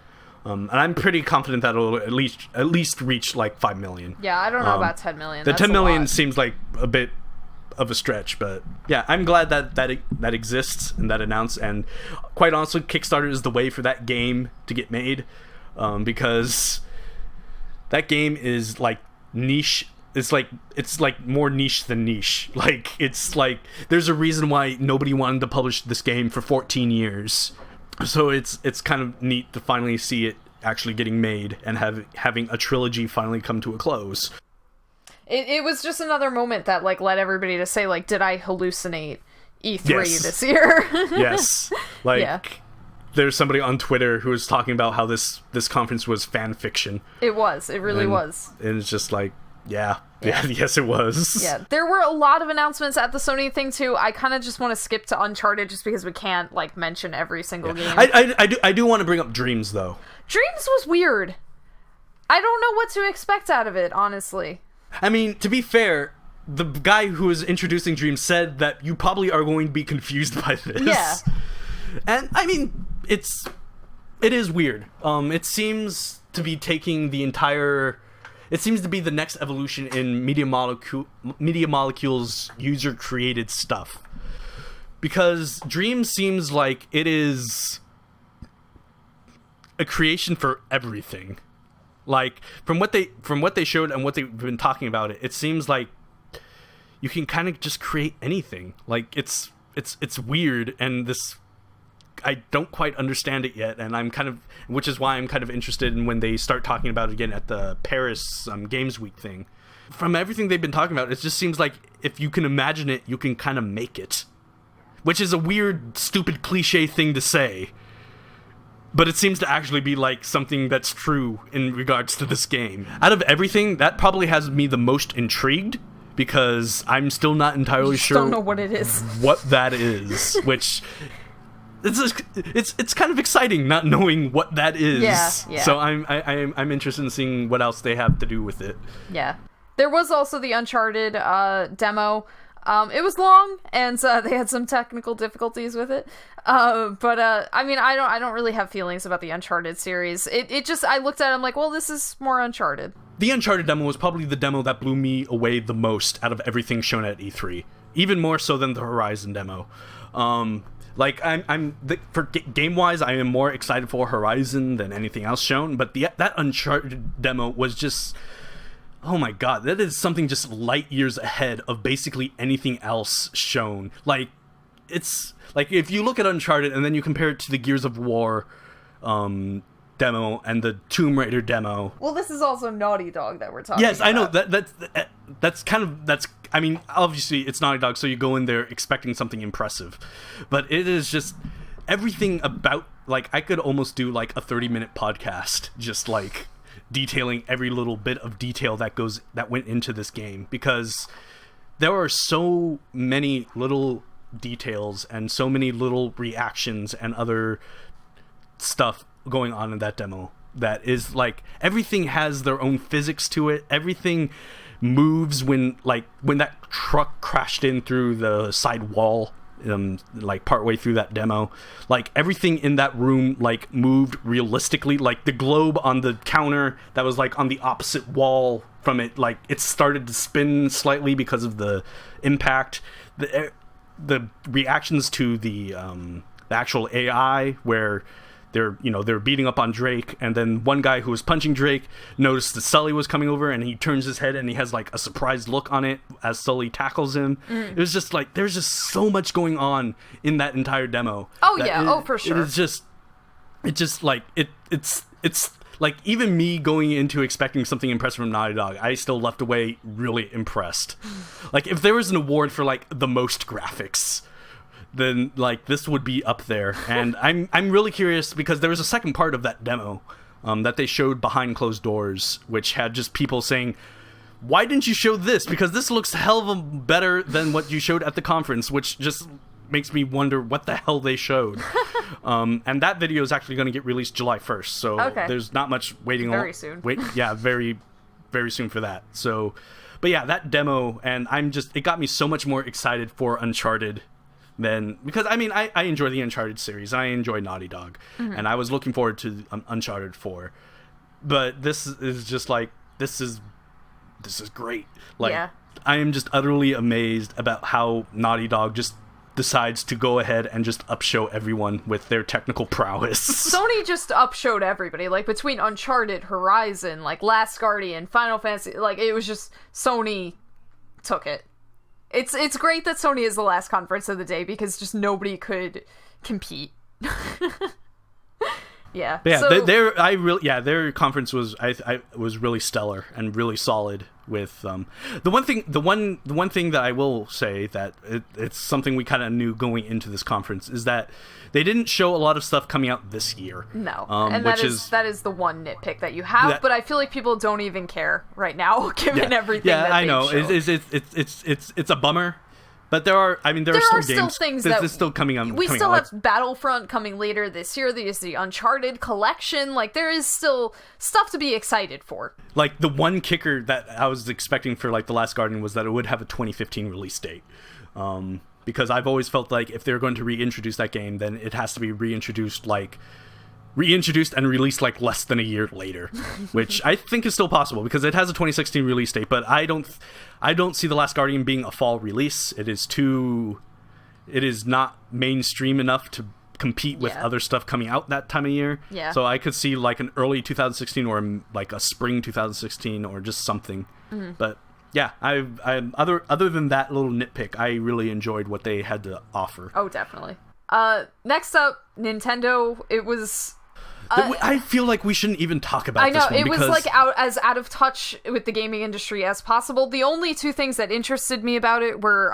And I'm pretty confident that it'll at least reach like 5 million. Yeah, I don't know about 10 million. The 10 million seems like a bit of a stretch, but yeah, I'm glad that exists and that announced. And quite honestly, Kickstarter is the way for that game to get made, because that game is like niche. It's like more niche than niche. Like it's like there's a reason why nobody wanted to publish this game for 14 years. So it's kind of neat to finally see it actually getting made and having a trilogy finally come to a close. It was just another moment that like led everybody to say like, did I hallucinate E3 this year? Yes. There's somebody on Twitter who was talking about how this conference was fan fiction. It was. It really was. And it's just like, yeah, yes, it was. Yeah, there were a lot of announcements at the Sony thing too. I kind of just want to skip to Uncharted just because we can't like mention every single game. I do want to bring up Dreams though. Dreams was weird. I don't know what to expect out of it, honestly. I mean, to be fair, the guy who was introducing Dreams said that you probably are going to be confused by this. Yeah. And I mean, it is weird. It seems to be taking the entire it seems to be the next evolution in Media Molecule's user-created stuff. Because Dream seems like it is a creation for everything. Like, from what they showed and what they've been talking about it seems like you can kind of just create anything. Like, it's weird, and this, I don't quite understand it yet, and which is why I'm kind of interested in when they start talking about it again at the Paris Games Week thing. From everything they've been talking about, it just seems like if you can imagine it, you can kind of make it. Which is a weird, stupid, cliche thing to say. But it seems to actually be like something that's true in regards to this game. Out of everything, that probably has me the most intrigued, because I'm still not entirely sure. Don't know what it is. What that is, which it's kind of exciting not knowing what that is. Yeah. So I'm interested in seeing what else they have to do with it. Yeah. There was also the Uncharted demo. It was long, and they had some technical difficulties with it. But I mean, I don't really have feelings about the Uncharted series. It just, I looked at it, I'm like, well, this is more Uncharted. The Uncharted demo was probably the demo that blew me away the most out of everything shown at E3. Even more so than the Horizon demo. Like, for game-wise, I am more excited for Horizon than anything else shown, but that Uncharted demo was just, oh my god, that is something just light years ahead of basically anything else shown. Like, it's, like, if you look at Uncharted and then you compare it to the Gears of War demo and the Tomb Raider demo. Well, this is also Naughty Dog that we're talking about. Yes, I know, that's kind of, I mean, obviously it's Naughty Dog, so you go in there expecting something impressive. But it is just everything about, like, I could almost do like a 30-minute podcast just like detailing every little bit of detail that went into this game, because there are so many little details and so many little reactions and other stuff going on in that demo that is like, everything has their own physics to it. Everything moves when that truck crashed in through the side wall, like partway through that demo. Like, everything in that room like moved realistically. Like, the globe on the counter that was like on the opposite wall from it, like, it started to spin slightly because of the impact. The reactions to the actual AI, where they're beating up on Drake, and then one guy who was punching Drake noticed that Sully was coming over, and he turns his head and he has like a surprised look on it as Sully tackles him. It was just like, there's just so much going on in that entire demo. Oh yeah, for sure. It's like, even me going into expecting something impressive from Naughty Dog, I still left away really impressed. Like, if there was an award for like the most graphics, then like this would be up there. And I'm really curious, because there was a second part of that demo that they showed behind closed doors, which had just people saying, why didn't you show this? Because this looks hell of a better than what you showed at the conference, which just makes me wonder what the hell they showed. And that video is actually going to get released July 1st, so there's not much waiting. Very soon. Very, very soon for that. So, but yeah, that demo, and it got me so much more excited for Uncharted than, because I mean, I enjoy the Uncharted series, I enjoy Naughty Dog, and I was looking forward to Uncharted 4. But this is just like, this is great. Like, yeah. I am just utterly amazed about how Naughty Dog just decides to go ahead and just upshow everyone with their technical prowess. Sony just upshowed everybody, like, between Uncharted, Horizon, like Last Guardian, Final Fantasy, like, it was just, Sony took it. It's great that Sony is the last conference of the day, because just nobody could compete. Yeah. Yeah, so, their conference was was really stellar and really solid. With the one thing that I will say that it's something we kind of knew going into this conference is that they didn't show a lot of stuff coming out this year. No, and that is the one nitpick that you have. But I feel like people don't even care right now, given everything. Yeah, that I know. It's a bummer. But there are still things that is still coming on. We still have Battlefront coming later this year. There's the Uncharted collection. Like, there is still stuff to be excited for. Like, the one kicker that I was expecting for like The Last Guardian was that it would have a 2015 release date. Because I've always felt like if they're going to reintroduce that game, then it has to be reintroduced like reintroduced and released like less than a year later, which I think is still possible because it has a 2016 release date. But I don't see The Last Guardian being a fall release. It is not mainstream enough to compete with other stuff coming out that time of year. Yeah. So I could see like an early 2016 or like a spring 2016 or just something. Mm-hmm. But yeah, I other than that little nitpick, I really enjoyed what they had to offer. Oh, definitely. Next up, Nintendo. It was. I feel like we shouldn't even talk about this one. I know, it was like as out of touch with the gaming industry as possible. The only two things that interested me about it were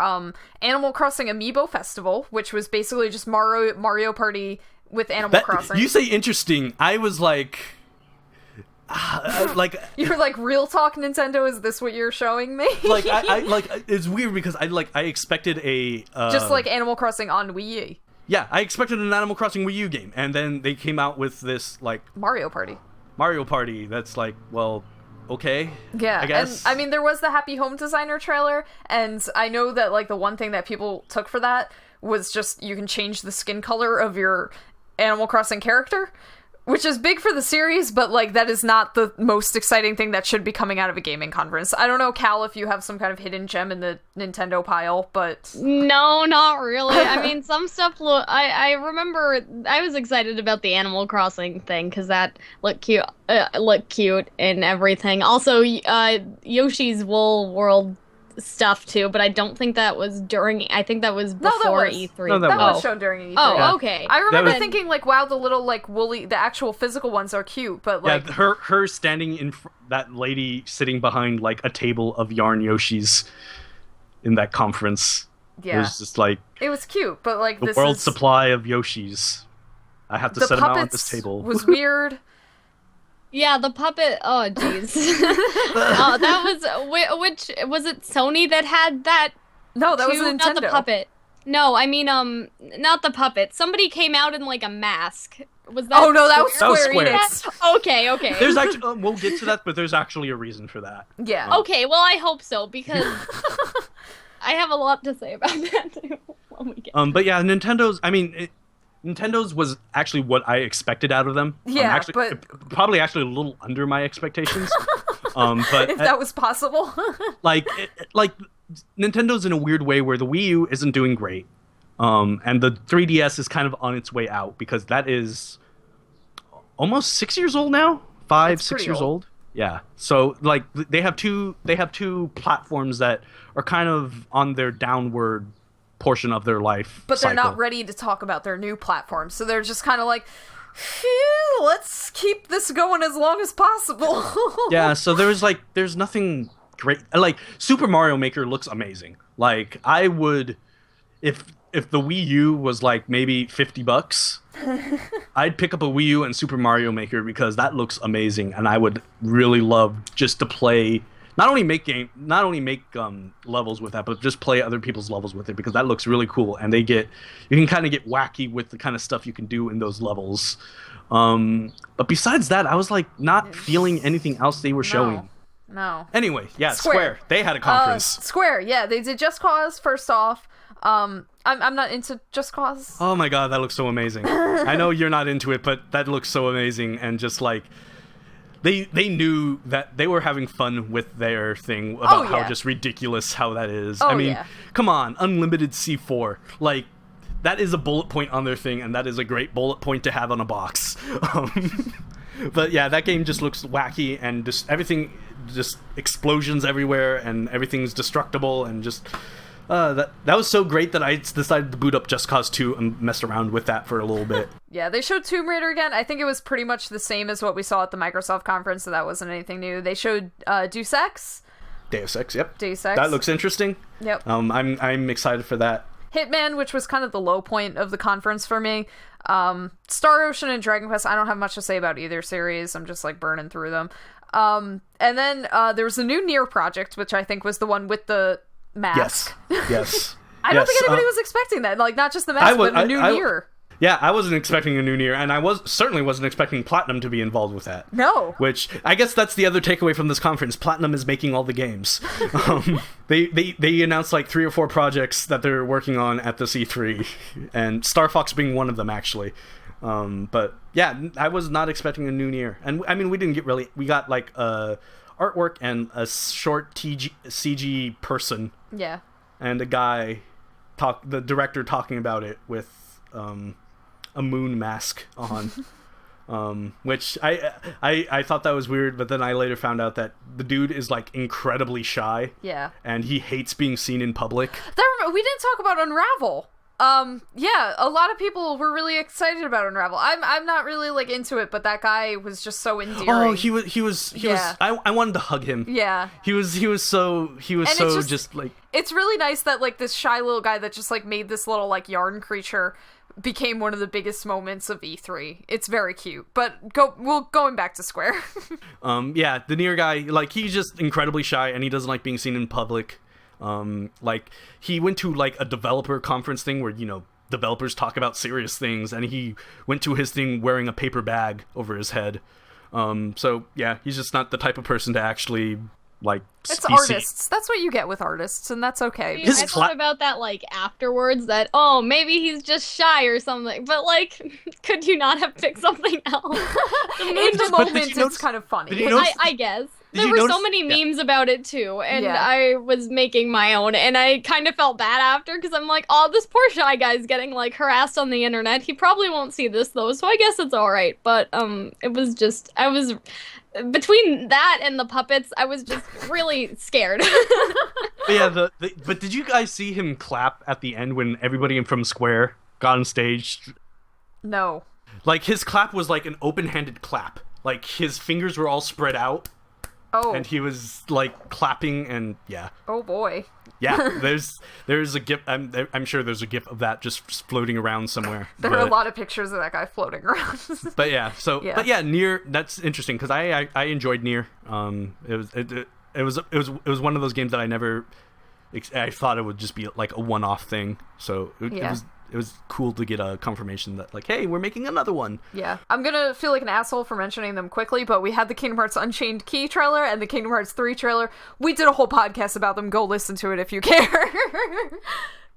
Animal Crossing Amiibo Festival, which was basically just Mario Party with Animal Crossing. You say interesting, I was like... you were like, real talk, Nintendo, is this what you're showing me? Like, I it's weird because I expected a... just like Animal Crossing on Wii U. Yeah, I expected an Animal Crossing Wii U game, and then they came out with this, like... Mario Party, that's like, well, okay, yeah, I guess. And, I mean, there was the Happy Home Designer trailer, and I know that, like, the one thing that people took for that was just you can change the skin color of your Animal Crossing character, which is big for the series, but, like, that is not the most exciting thing that should be coming out of a gaming conference. I don't know, Cal, if you have some kind of hidden gem in the Nintendo pile, but... No, not really. I mean, some stuff I remember I was excited about the Animal Crossing thing, because that looked cute and everything. Also, Yoshi's Wool World stuff too, but I don't think that was during. I think that was before E3. No, that was shown during E3. Oh, yeah. Okay. I remember thinking like, wow, the little like woolly, the actual physical ones are cute, but like her standing in that lady sitting behind like a table of yarn Yoshis in that conference. Yeah, it was just like it was cute, but like the world's supply of Yoshis. I have to set them out on this table. Was weird. Yeah, the puppet. Oh, jeez. That was which was it? Sony that had that? No, that was Nintendo. Not the puppet. No, I mean not the puppet. Somebody came out in like a mask. Was that? Oh no, that was Square Enix. Okay. There's actually we'll get to that, but there's actually a reason for that. Yeah. Okay, well I hope so because I have a lot to say about that too. When we get but yeah, Nintendo's was actually what I expected out of them. Yeah, but probably actually a little under my expectations. But if that was possible, like Nintendo's in a weird way where the Wii U isn't doing great, and the 3DS is kind of on its way out because that is almost 6 years old now, 6 years old. Yeah, so like they have two platforms that are kind of on their downward portion of their life, but they're not ready to talk about their new platform, so they're just kind of like, let's keep this going as long as possible. Yeah, so there's nothing great. Like Super Mario Maker looks amazing. Like I would, if the Wii U was like maybe $50, I'd pick up a Wii U and Super Mario Maker because that looks amazing, and I would really love just to play. Not only make levels with that, but just play other people's levels with it because that looks really cool. And you can kind of get wacky with the kind of stuff you can do in those levels. But besides that, I was like not feeling anything else they were showing. No. Anyway, yeah, Square. They had a conference. Square, yeah, they did Just Cause first off. I'm not into Just Cause. Oh my god, that looks so amazing. I know you're not into it, but that looks so amazing and just like. They knew that they were having fun with their thing about how just ridiculous how that is. I mean, come on, Unlimited C4. Like, that is a bullet point on their thing, and that is a great bullet point to have on a box. But yeah, that game just looks wacky, and just everything, just explosions everywhere, and everything's destructible, and just... that was so great that I decided to boot up Just Cause 2 and mess around with that for a little bit. Yeah, they showed Tomb Raider again. I think it was pretty much the same as what we saw at the Microsoft conference, so that wasn't anything new. They showed Deus Ex. Deus Ex, yep. Deus Ex. That looks interesting. Yep. I'm excited for that. Hitman, which was kind of the low point of the conference for me. Star Ocean and Dragon Quest, I don't have much to say about either series. I'm just like burning through them. And then there was a new Nier project, which I think was the one with the mask. Yes. I don't think anybody was expecting that. Like, not just the mask, but the new Nier. Yeah, I wasn't expecting a new Nier, and I certainly wasn't expecting Platinum to be involved with that. No. Which, I guess that's the other takeaway from this conference. Platinum is making all the games. They announced like 3 or 4 projects that they're working on at the C3, and Star Fox being one of them, actually. But yeah, I was not expecting a new Nier, and I mean we didn't get really. We got like artwork and a short CG person. Yeah. And a guy the director talking about it with a moon mask on. Which I thought that was weird, but then I later found out that the dude is like incredibly shy. Yeah. And he hates being seen in public. We didn't talk about Unravel. Yeah, a lot of people were really excited about Unravel. I'm not really like into it, but that guy was just so endearing. Oh, he was I wanted to hug him. Yeah. He was so just like, it's really nice that like this shy little guy that just like made this little like yarn creature became one of the biggest moments of E3. It's very cute. But going back to Square. Yeah, the Nier guy, like he's just incredibly shy and he doesn't like being seen in public. Like he went to like a developer conference thing where, you know, developers talk about serious things, and he went to his thing wearing a paper bag over his head. So yeah, he's just not the type of person to actually like. It's artists. That's what you get with artists, and that's okay. I thought about that like afterwards. That maybe he's just shy or something. But like, could you not have picked something else? In the moment, it's kind of funny. I guess. There were so many memes about it too, and I was making my own, and I kind of felt bad after because I'm like, oh, this poor shy guy's getting like harassed on the internet. He probably won't see this though, so I guess it's all right. But it was just between that and the puppets, I was just really scared. Yeah, but did you guys see him clap at the end when everybody from Square got on stage? No. Like his clap was like an open-handed clap. Like his fingers were all spread out. Oh. And he was like clapping, and yeah. Oh boy. Yeah, there's a gif. I'm sure there's a gif of that just floating around somewhere. There are a lot of pictures of that guy floating around. But yeah, but yeah, Nier. That's interesting because I enjoyed Nier. It was one of those games that I thought it would just be like a one-off thing. So it was cool to get a confirmation that like, hey, we're making another one. Yeah. I'm gonna feel like an asshole for mentioning them quickly, but we had the Kingdom Hearts Unchained Key trailer and the Kingdom Hearts 3 trailer. We did a whole podcast about them. Go listen to it if you care.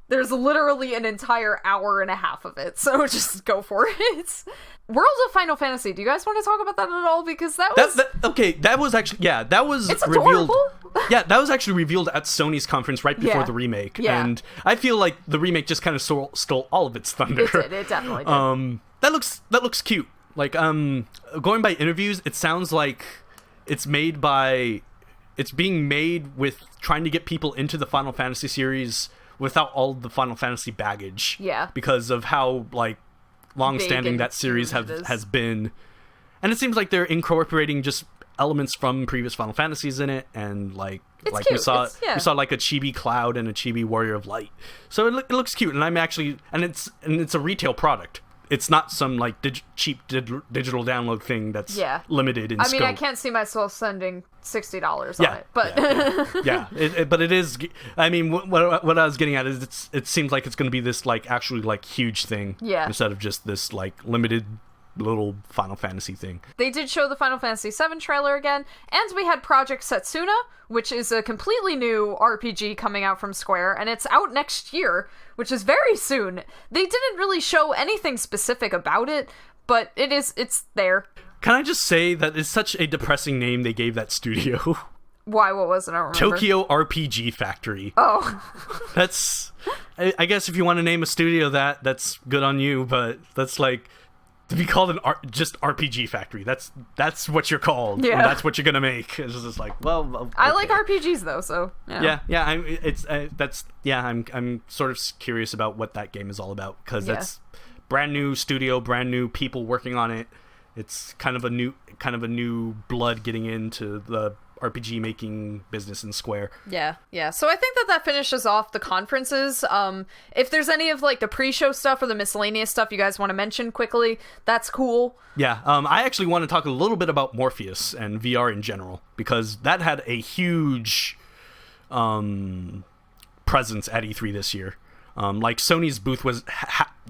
There's literally an entire hour and a half of it, so just go for it. World of Final Fantasy. Do you guys want to talk about that at all? Because that was... that was actually... Yeah, that was it's revealed... adorable. Yeah, that was actually revealed at Sony's conference right before the remake. Yeah. And I feel like the remake just kind of stole all of its thunder. It definitely did. That looks cute. Like, going by interviews, it sounds like it's being made with trying to get people into the Final Fantasy series without all the Final Fantasy baggage. Yeah. Because of how, like, long-standing that series has been. And it seems like they're incorporating just elements from previous Final Fantasies in it, and like cute. we saw like a chibi Cloud and a chibi Warrior of Light. So it looks cute, and I'm actually it's a retail product. It's not some like cheap digital download thing that's limited in scope. I mean, I can't see myself spending $60 on it, but but it is. I mean, what I was getting at is it seems like it's going to be this like actually like huge thing, instead of just this like limited little Final Fantasy thing. They did show the Final Fantasy VII trailer again, and we had Project Setsuna, which is a completely new RPG coming out from Square, and it's out next year, which is very soon. They didn't really show anything specific about it, but it's there. Can I just say that it's such a depressing name they gave that studio? Why? What was it? I don't remember. Tokyo RPG Factory. Oh. That's... I guess if you want to name a studio that's good on you, but that's like... To be called just RPG Factory, that's what you're called. Yeah, and that's what you're gonna make. It's just like, well, okay. I like RPGs though, so I'm sort of curious about what that game is all about, because that's brand new studio, brand new people working on it. It's kind of a new blood getting into the RPG making business in Square. Yeah. So I think that finishes off the conferences. If there's any of like the pre-show stuff or the miscellaneous stuff you guys want to mention quickly, that's cool. Yeah. I actually want to talk a little bit about Morpheus and VR in general, because that had a huge presence at E3 this year. Like Sony's booth was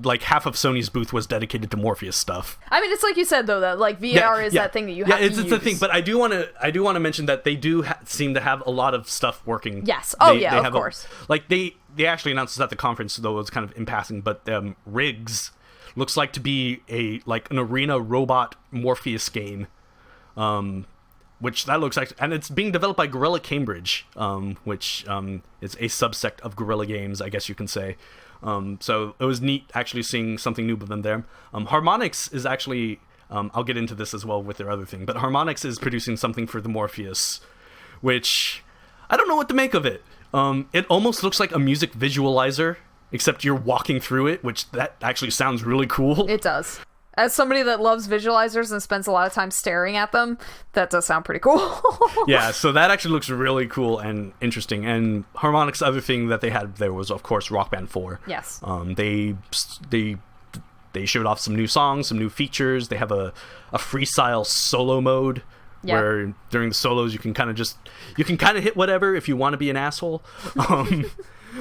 like half of Sony's booth was dedicated to Morpheus stuff. I mean, it's like you said though, that like VR is that thing that you have to use. It's the thing, but I do want to mention that they do seem to have a lot of stuff working. Yes. Of course. They actually announced this at the conference, though it was kind of in passing, but rigs, looks like to be an arena robot Morpheus game, which that looks like, and it's being developed by Guerrilla Cambridge, which is a subsect of Guerrilla Games, I guess you can say. So it was neat actually seeing something new with them there. Harmonix is actually, I'll get into this as well with their other thing, but Harmonix is producing something for the Morpheus, which I don't know what to make of it. It almost looks like a music visualizer, except you're walking through it, which that actually sounds really cool. It does. As somebody that loves visualizers and spends a lot of time staring at them, that does sound pretty cool. Yeah, so that actually looks really cool and interesting. And Harmonix's other thing that they had there was, of course, Rock Band 4. Yes. They showed off some new songs, some new features. They have a freestyle solo mode. Yep. Where during the solos you can kind of hit whatever if you want to be an asshole.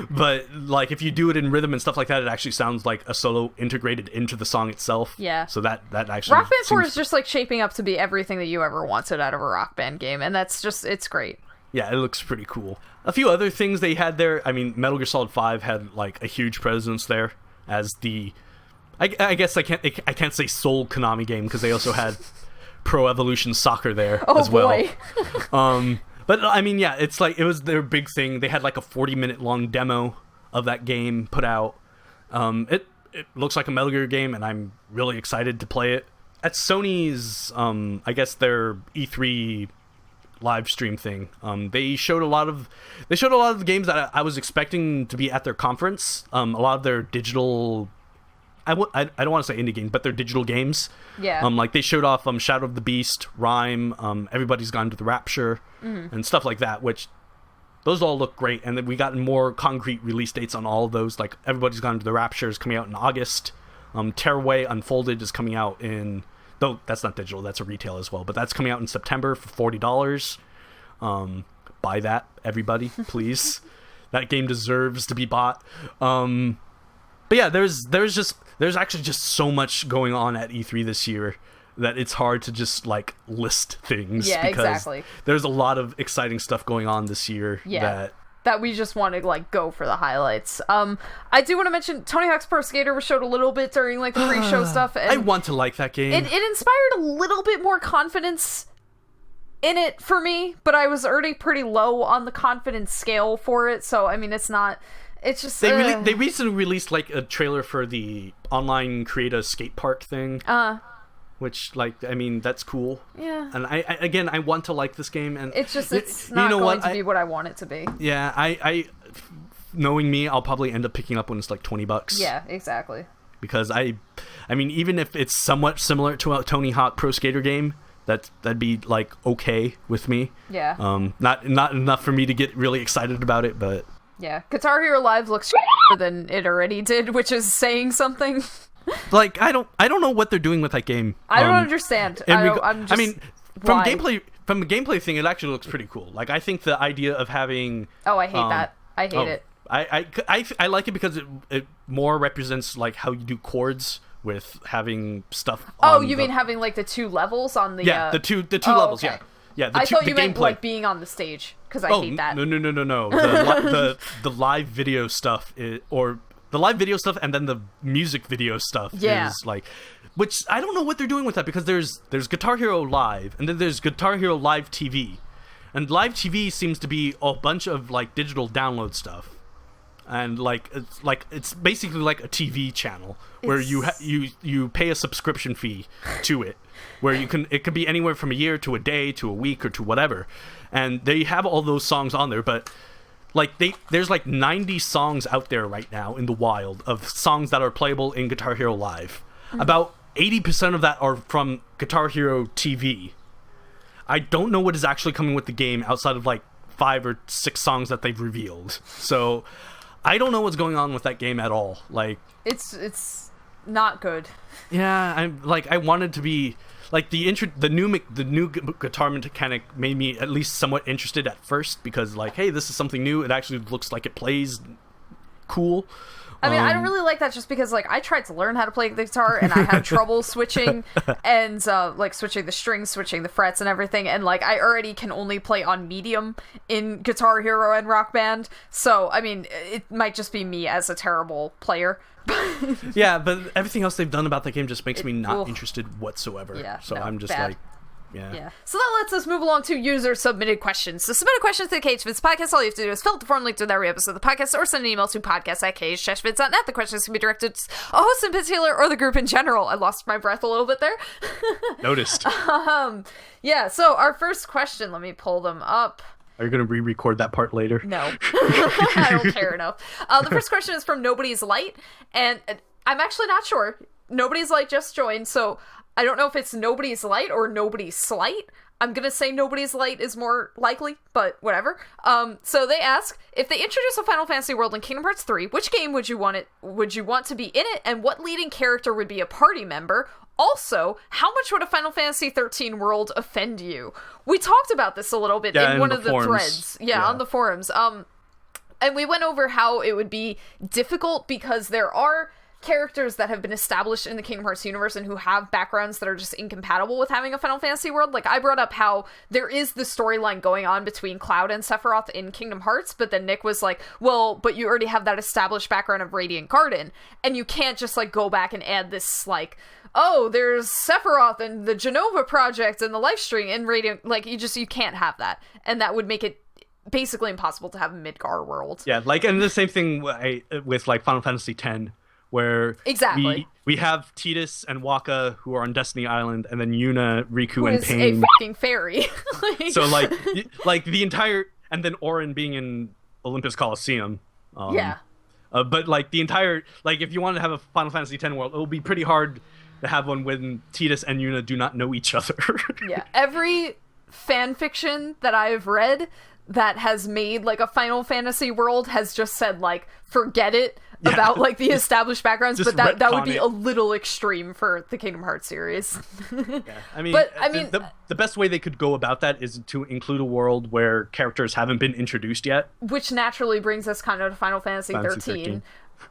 But like if you do it in rhythm and stuff like that, it actually sounds like a solo integrated into the song itself. Yeah. So that actually Rock Band 4 is just like shaping up to be everything that you ever wanted out of a Rock Band game, and it's great. Yeah, it looks pretty cool. A few other things they had there. I mean, Metal Gear Solid 5 had like a huge presence there as the I guess I can't say sole Konami game because they also had Pro Evolution Soccer there as well. Boy. But I mean, yeah, it's like it was their big thing. They had like a 40-minute long demo of that game put out. It looks like a Metal Gear game, and I'm really excited to play it. At Sony's, I guess their E3 live stream thing, they showed a lot of the games that I was expecting to be at their conference. A lot of their digital. I don't want to say indie game, but they're digital games. Yeah. Like they showed off Shadow of the Beast, Rhyme, Everybody's Gone to the Rapture, and stuff like that, which those all look great. And then we got more concrete release dates on all of those. Like Everybody's Gone to the Rapture is coming out in August. Tearaway Unfolded is coming out in, though that's not digital, that's a retail as well, but that's coming out in September for $40. Buy that, everybody, please. That game deserves to be bought. But yeah, there's actually just so much going on at E3 this year that it's hard to just like list things. Yeah, because exactly. There's a lot of exciting stuff going on this year. Yeah. That we just want to like go for the highlights. I do want to mention Tony Hawk's Pro Skater was showed a little bit during like the pre-show stuff. And I want to like that game. It inspired a little bit more confidence in it for me, but I was already pretty low on the confidence scale for it. So I mean, it's not. It's just they recently released like a trailer for the online create a skate park thing. Which like I mean that's cool. Yeah. And I want to like this game, and it's not going to be what I want it to be. Yeah, I knowing me, I'll probably end up picking up when it's like $20. Yeah, exactly. Because I mean even if it's somewhat similar to a Tony Hawk Pro Skater game, that'd be like okay with me. Yeah. Not enough for me to get really excited about it, but yeah, Guitar Hero Live looks than it already did, which is saying something. Like I don't know what they're doing with that game. I don't understand. I mean, from the gameplay thing, it actually looks pretty cool. Like I think the idea of having I hate that. I hate it. I like it because it more represents like how you do chords with having stuff. You mean having like the two levels on the the two levels? Okay. Yeah. I thought you meant like being on the stage because I hate that. No. The live video stuff or the live video stuff and then the music video stuff is like, which I don't know what they're doing with that because there's Guitar Hero Live and then there's Guitar Hero Live TV, and Live TV seems to be a bunch of like digital download stuff. And it's basically like a TV channel where you pay a subscription fee to it, where it could be anywhere from a year to a day to a week or to whatever, and they have all those songs on there. But like there's like 90 songs out there right now in the wild of songs that are playable in Guitar Hero Live. Mm-hmm. About 80% of that are from Guitar Hero TV. I don't know what is actually coming with the game outside of like 5 or 6 songs that they've revealed. So I don't know what's going on with that game at all. Like it's not good. Yeah, I wanted to be like the new guitar mechanic made me at least somewhat interested at first because like, hey, this is something new. It actually looks like it plays cool. I mean, I don't really like that just because, like, I tried to learn how to play the guitar, and I had trouble switching, and, like, switching the strings, switching the frets and everything, and, like, I already can only play on medium in Guitar Hero and Rock Band, so, I mean, it might just be me as a terrible player. Yeah, but everything else they've done about the game just makes me not interested whatsoever. Yeah, so no, I'm just bad. like... Yeah. So that lets us move along to user-submitted questions. So submit a question to the KH-Vids Podcast. All you have to do is fill out the form linked in every episode of the podcast or send an email to podcast@KH-Vids.Net. The questions can be directed to a host in particular or the group in general. I lost my breath a little bit there. Noticed. Yeah, so our first question, let me pull them up. Are you going to re-record that part later? No. I don't care enough. The first question is from Nobody's Light, and I'm actually not sure. Nobody's Light just joined, so... I don't know if it's Nobody's Light or Nobody's Slight. I'm gonna say Nobody's Light is more likely, but whatever. So they ask, if they introduce a Final Fantasy world in Kingdom Hearts 3, which game would you want to be in it, and what leading character would be a party member? Also, how much would a Final Fantasy 13 world offend you? We talked about this a little bit in one of the threads. Yeah, on the forums. And we went over how it would be difficult because there are characters that have been established in the Kingdom Hearts universe and who have backgrounds that are just incompatible with having a Final Fantasy world. Like, I brought up how there is the storyline going on between Cloud and Sephiroth in Kingdom Hearts, but then Nick was like, well, but you already have that established background of Radiant Garden, and you can't just, like, go back and add this, like, oh, there's Sephiroth and the Genova Project and the Lifestream in Radiant, like, you can't have that, and that would make it basically impossible to have a Midgar world. Yeah, like, and the same thing with, like, Final Fantasy X, where we have Tidus and Waka who are on Destiny Island, and then Yuna, Riku, and Pain. Who is a fucking fairy. So like the entire, and then Auron being in Olympus Coliseum. But like the entire, like if you want to have a Final Fantasy X world, it will be pretty hard to have one when Tidus and Yuna do not know each other. Yeah, every fan fiction that I've read that has made like a Final Fantasy world has just said like, forget it. About like the established backgrounds, but that would be a little extreme for the Kingdom Hearts series. I mean, the best way they could go about that is to include a world where characters haven't been introduced yet, which naturally brings us kind of to Final Fantasy 13.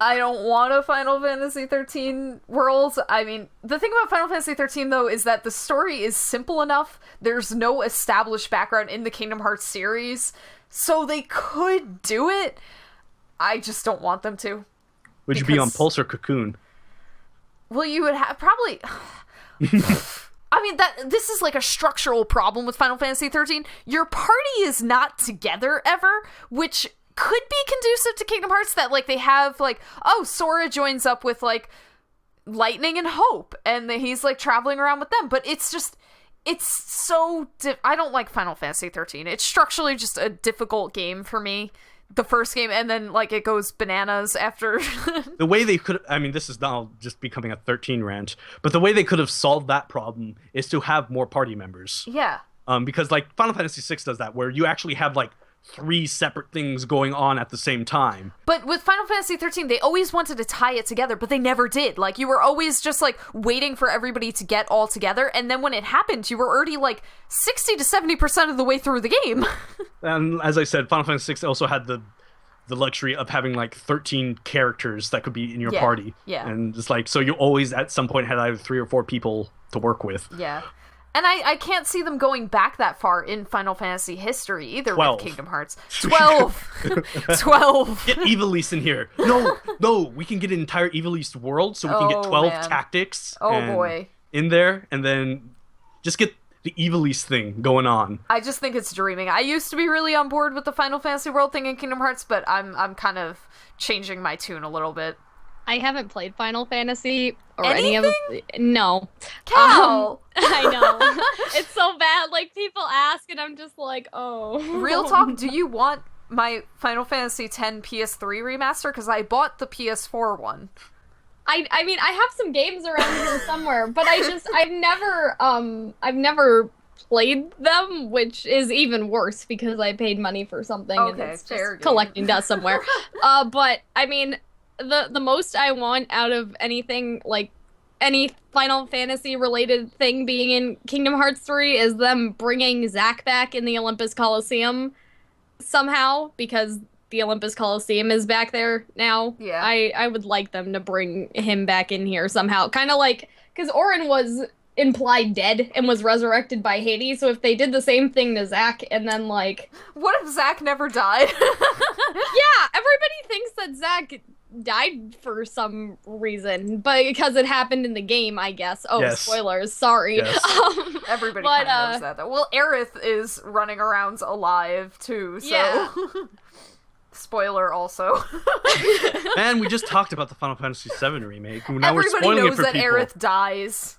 I don't want a Final Fantasy 13 world. I mean, the thing about Final Fantasy 13 though is that the story is simple enough. There's no established background in the Kingdom Hearts series, so they could do it. I just don't want them to. Would you be on Pulse or Cocoon? Well, you would have probably... I mean, this is like a structural problem with Final Fantasy 13. Your party is not together ever, which could be conducive to Kingdom Hearts, that like they have like, oh, Sora joins up with like Lightning and Hope, and he's like traveling around with them. But it's just... It's so... I don't like Final Fantasy 13. It's structurally just a difficult game for me. The first game, and then like it goes bananas after. The way they could, I mean, this is now just becoming a 13 rant, but the way they could have solved that problem is to have more party members. Yeah. Because like Final Fantasy VI does that, where you actually have like 3 separate things going on at the same time. But with Final Fantasy 13, they always wanted to tie it together, but they never did. Like, you were always just, like, waiting for everybody to get all together, and then when it happened, you were already, like, 60 to 70% of the way through the game. And as I said, Final Fantasy VI also had the luxury of having, like, 13 characters that could be in your party. Yeah. And it's like, so you always, at some point, had either 3 or 4 people to work with. Yeah. And I can't see them going back that far in Final Fantasy history either 12. With Kingdom Hearts. 12! 12! Get Ivalice in here. No, we can get an entire Ivalice world, so we can get 12 tactics boy. In there, and then just get the Ivalice thing going on. I just think it's dreaming. I used to be really on board with the Final Fantasy world thing in Kingdom Hearts, but I'm kind of changing my tune a little bit. I haven't played Final Fantasy or Anything? any of No. Cal! I know. It's so bad. Like, people ask, and I'm just like, oh. Real talk, do you want my Final Fantasy X PS3 remaster? Because I bought the PS4 one. I mean, I have some games around here somewhere, but I've never played them, which is even worse because I paid money for something and it's just collecting dust somewhere. But, I mean... The most I want out of anything, like, any Final Fantasy related thing being in Kingdom Hearts 3 is them bringing Zack back in the Olympus Coliseum somehow, because the Olympus Coliseum is back there now. Yeah. I would like them to bring him back in here somehow. Kind of like, because Orin was implied dead and was resurrected by Hades, so if they did the same thing to Zack and then like... What if Zack never died? Yeah, everybody thinks that Zack died for some reason, but because it happened in the game, I guess. Oh, yes. Spoilers, sorry. Yes. Everybody kind of knows that, though. Well, Aerith is running around alive, too, so... Yeah. Spoiler also. Man, we just talked about the Final Fantasy VII remake. Now Everybody we're spoiling knows it for that people. Aerith dies.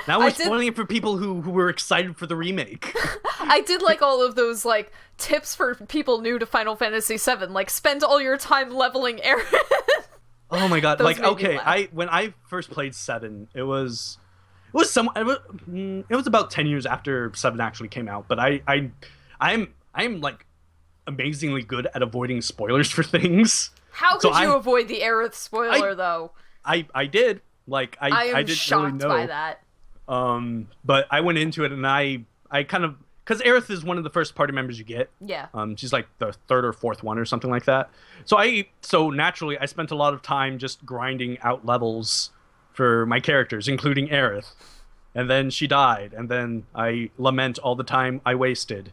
Now we're spoiling it for people who were excited for the remake. I did like all of those, like, tips for people new to Final Fantasy VII. Like, spend all your time leveling Aerith. Oh my god. Those Like, made me okay, laugh. when I first played 7, it was about 10 years after 7 actually came out, but I'm like amazingly good at avoiding spoilers for things. How could you avoid the Aerith spoiler, though? I did. Like, I am didn't shocked really know. by that. But I went into it and I kind of, because Aerith is one of the first party members you get. Yeah. She's like the third or fourth one or something like that. So naturally I spent a lot of time just grinding out levels for my characters, including Aerith. And then she died, and then I lament all the time I wasted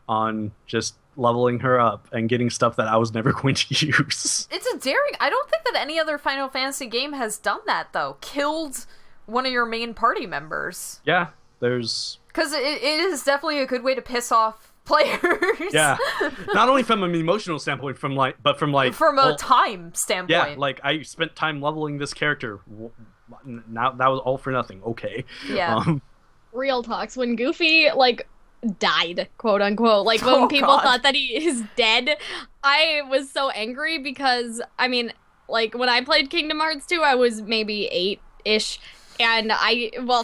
on just leveling her up and getting stuff that I was never going to use. It's a daring... I don't think that any other Final Fantasy game has done that, though. Killed one of your main party members. Yeah, there's... Because it is definitely a good way to piss off players. Yeah, not only from an emotional standpoint, from a time standpoint. Yeah, like, I spent time leveling this character. Now that was all for nothing. Okay. Yeah. Real talks. When Goofy, like, died, quote unquote, like, when people thought that he is dead, I was so angry because, I mean, like, when I played Kingdom Hearts 2, I was maybe 8-ish. And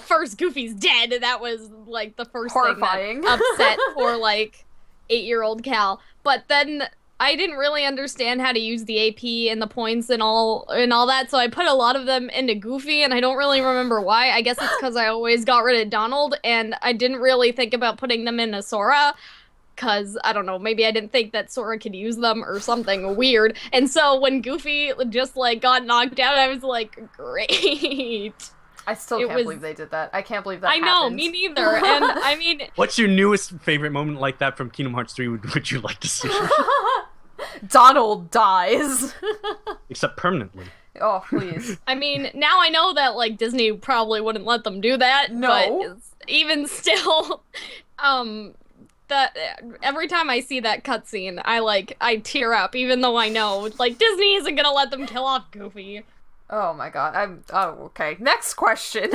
first, Goofy's dead. That was, like, the first horrifying thing that upset poor, like, 8-year-old Cal. But then I didn't really understand how to use the AP and the points and all that, so I put a lot of them into Goofy, and I don't really remember why. I guess it's because I always got rid of Donald, and I didn't really think about putting them into Sora, because, I don't know, maybe I didn't think that Sora could use them or something weird. And so when Goofy just, like, got knocked out, I was like, great. I still can't believe they did that. I can't believe that happened. I know, me neither. And, I mean... What's your newest favorite moment like that from Kingdom Hearts 3 would you like to see? Donald dies. Except permanently. Oh, please. I mean, now I know that, like, Disney probably wouldn't let them do that. No. But even still, every time I see that cutscene, I tear up, even though I know, like, Disney isn't gonna let them kill off Goofy. Oh my god, okay. Next question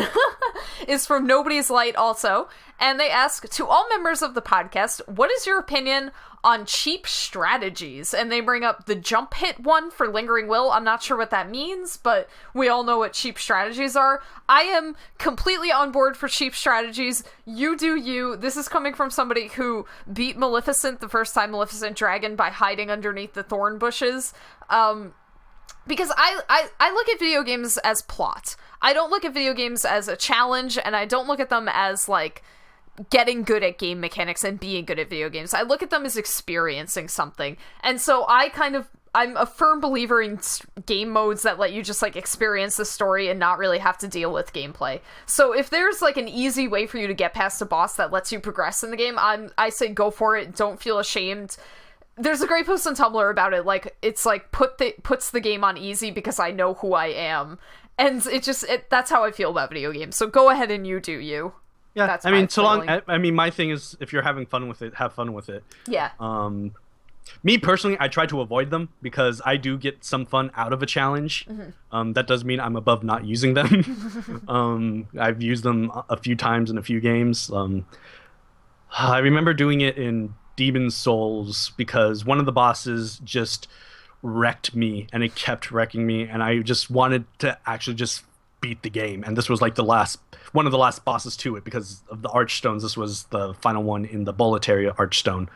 is from Nobody's Light also, and they ask, to all members of the podcast, what is your opinion on cheap strategies? And they bring up the jump hit one for Lingering Will. I'm not sure what that means, but we all know what cheap strategies are. I am completely on board for cheap strategies. You do you. This is coming from somebody who beat Maleficent the first time, Maleficent Dragon, by hiding underneath the thorn bushes. Because I look at video games as plot. I don't look at video games as a challenge, and I don't look at them as, like, getting good at game mechanics and being good at video games. I look at them as experiencing something. And so I'm a firm believer in game modes that let you just, like, experience the story and not really have to deal with gameplay. So if there's, like, an easy way for you to get past a boss that lets you progress in the game, I say go for it. Don't feel ashamed. There's a great post on Tumblr about it, like, it's like, puts the game on easy because I know who I am. And that's how I feel about video games. So go ahead and you do you. Yeah, that's I mean, so long, I mean, my thing is, if you're having fun with it, have fun with it. Yeah. Me, personally, I try to avoid them, because I do get some fun out of a challenge. Mm-hmm. That does mean I'm above not using them. I've used them a few times in a few games. I remember doing it in Demon's Souls, because one of the bosses just wrecked me, and it kept wrecking me, and I just wanted to actually just beat the game. And this was like one of the last bosses to it, because of the Archstones. This was the final one in the Boletaria Archstone.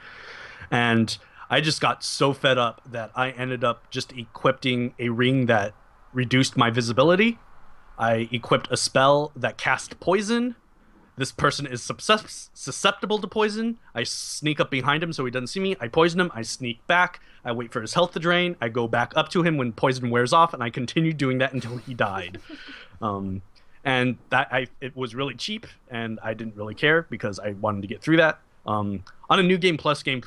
And I just got so fed up that I ended up just equipping a ring that reduced my visibility. I equipped a spell that cast poison, this person is susceptible to poison. I sneak up behind him so he doesn't see me. I poison him. I sneak back. I wait for his health to drain. I go back up to him when poison wears off, and I continue doing that until he died. And it was really cheap, and I didn't really care because I wanted to get through that. On a new game plus game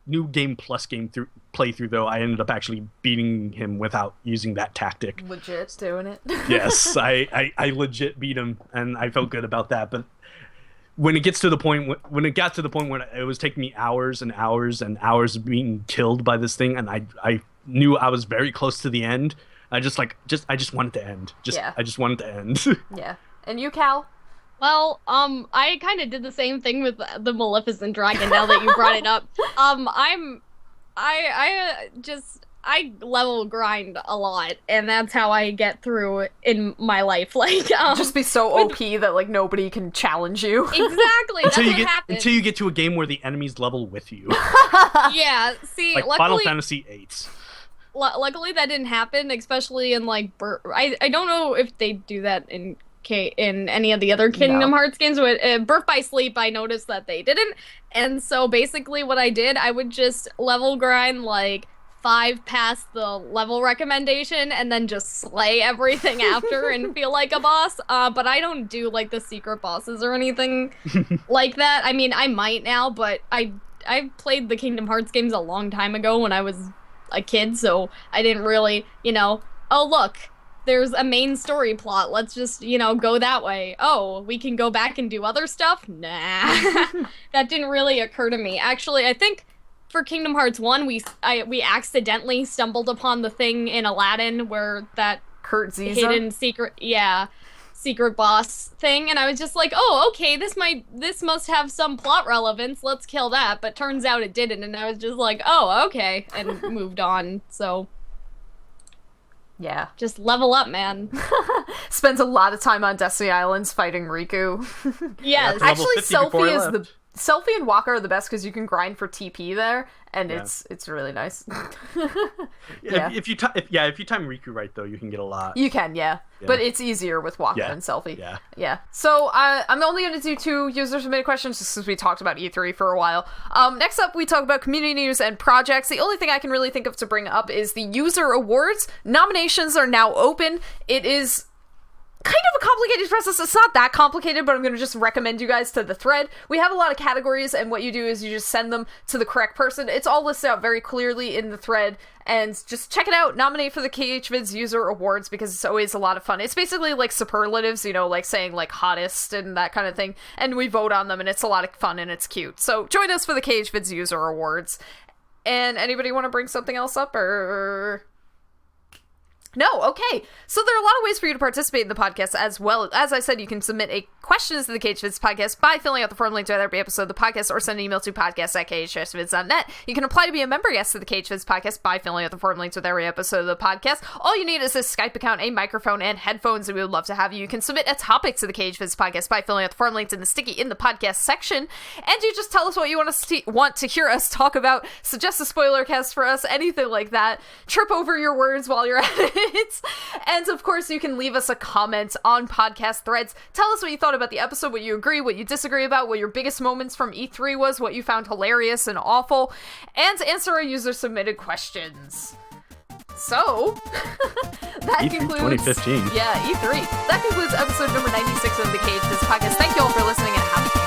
playthrough, though, I ended up actually beating him without using that tactic. Legit doing it. Yes, I legit beat him, and I felt good about that. But when it got to the point where it was taking me hours and hours and hours of being killed by this thing, and I knew I was very close to the end. I just wanted to end. I just wanted to end. Yeah. And you, Cal? Well, I kind of did the same thing with the Maleficent Dragon now that you brought it up. I level grind a lot, and that's how I get through in my life. Like, just be so OP that like nobody can challenge you. Exactly. Until you get to a game where the enemies level with you. Yeah. See, like luckily, Final Fantasy VIII. Luckily, that didn't happen, especially in like I don't know if they do that in any of the other Kingdom Hearts games. With Birth by Sleep, I noticed that they didn't, and so basically what I did, I would just level grind like 5 past the level recommendation and then just slay everything after and feel like a boss. But I don't do like the secret bosses or anything like that. I mean, I might now, but I played the Kingdom Hearts games a long time ago when I was a kid, so I didn't really, oh look, there's a main story plot, let's just, go that way. Oh, we can go back and do other stuff? Nah. That didn't really occur to me. Actually, I think for Kingdom Hearts 1, we accidentally stumbled upon the thing in Aladdin where that hidden secret boss thing, and I was just like, oh, okay, this must have some plot relevance, let's kill that, but turns out it didn't, and I was just like, oh, okay, and moved on. So yeah, just level up, man. Spends a lot of time on Destiny Islands fighting Riku. Yes. Actually, Selfie and Waka are the best because you can grind for TP there, and it's really nice. Yeah. If you time Riku right, though, you can get a lot. You can, yeah. But it's easier with Waka than Selfie. Yeah. So I'm only going to do 2 user-submitted questions just because we talked about E3 for a while. Next up, we talk about community news and projects. The only thing I can really think of to bring up is the user awards. Nominations are now open. It is kind of a complicated process. It's not that complicated, but I'm going to just recommend you guys to the thread. We have a lot of categories, and what you do is you just send them to the correct person. It's all listed out very clearly in the thread, and just check it out. Nominate for the KH-Vids User Awards because it's always a lot of fun. It's basically like superlatives, like saying like hottest and that kind of thing, and we vote on them, and it's a lot of fun and it's cute. So join us for the KH-Vids User Awards. And anybody want to bring something else up, or... No, okay. So there are a lot of ways for you to participate in the podcast as well. As I said, you can submit a questions to the KH-Vids Podcast by filling out the form link to every episode of the podcast or send an email to podcast@KH-Vids.net. You can apply to be a member guest to the KH-Vids Podcast by filling out the form links with every episode of the podcast. All you need is a Skype account, a microphone, and headphones, and we would love to have you. You can submit a topic to the KH-Vids Podcast by filling out the form links in the sticky in the podcast section, and you just tell us what you want to hear us talk about, suggest a spoiler cast for us, anything like that. Trip over your words while you're at it. And of course, you can leave us a comment on podcast threads. Tell us what you thought about the episode, what you agree, what you disagree about, what your biggest moments from E3 was, what you found hilarious and awful, and answer our user-submitted questions. So, that E3 concludes... 2015. Yeah, E3. That concludes episode number 96 of the KH-Vids Podcast. Thank you all for listening, and have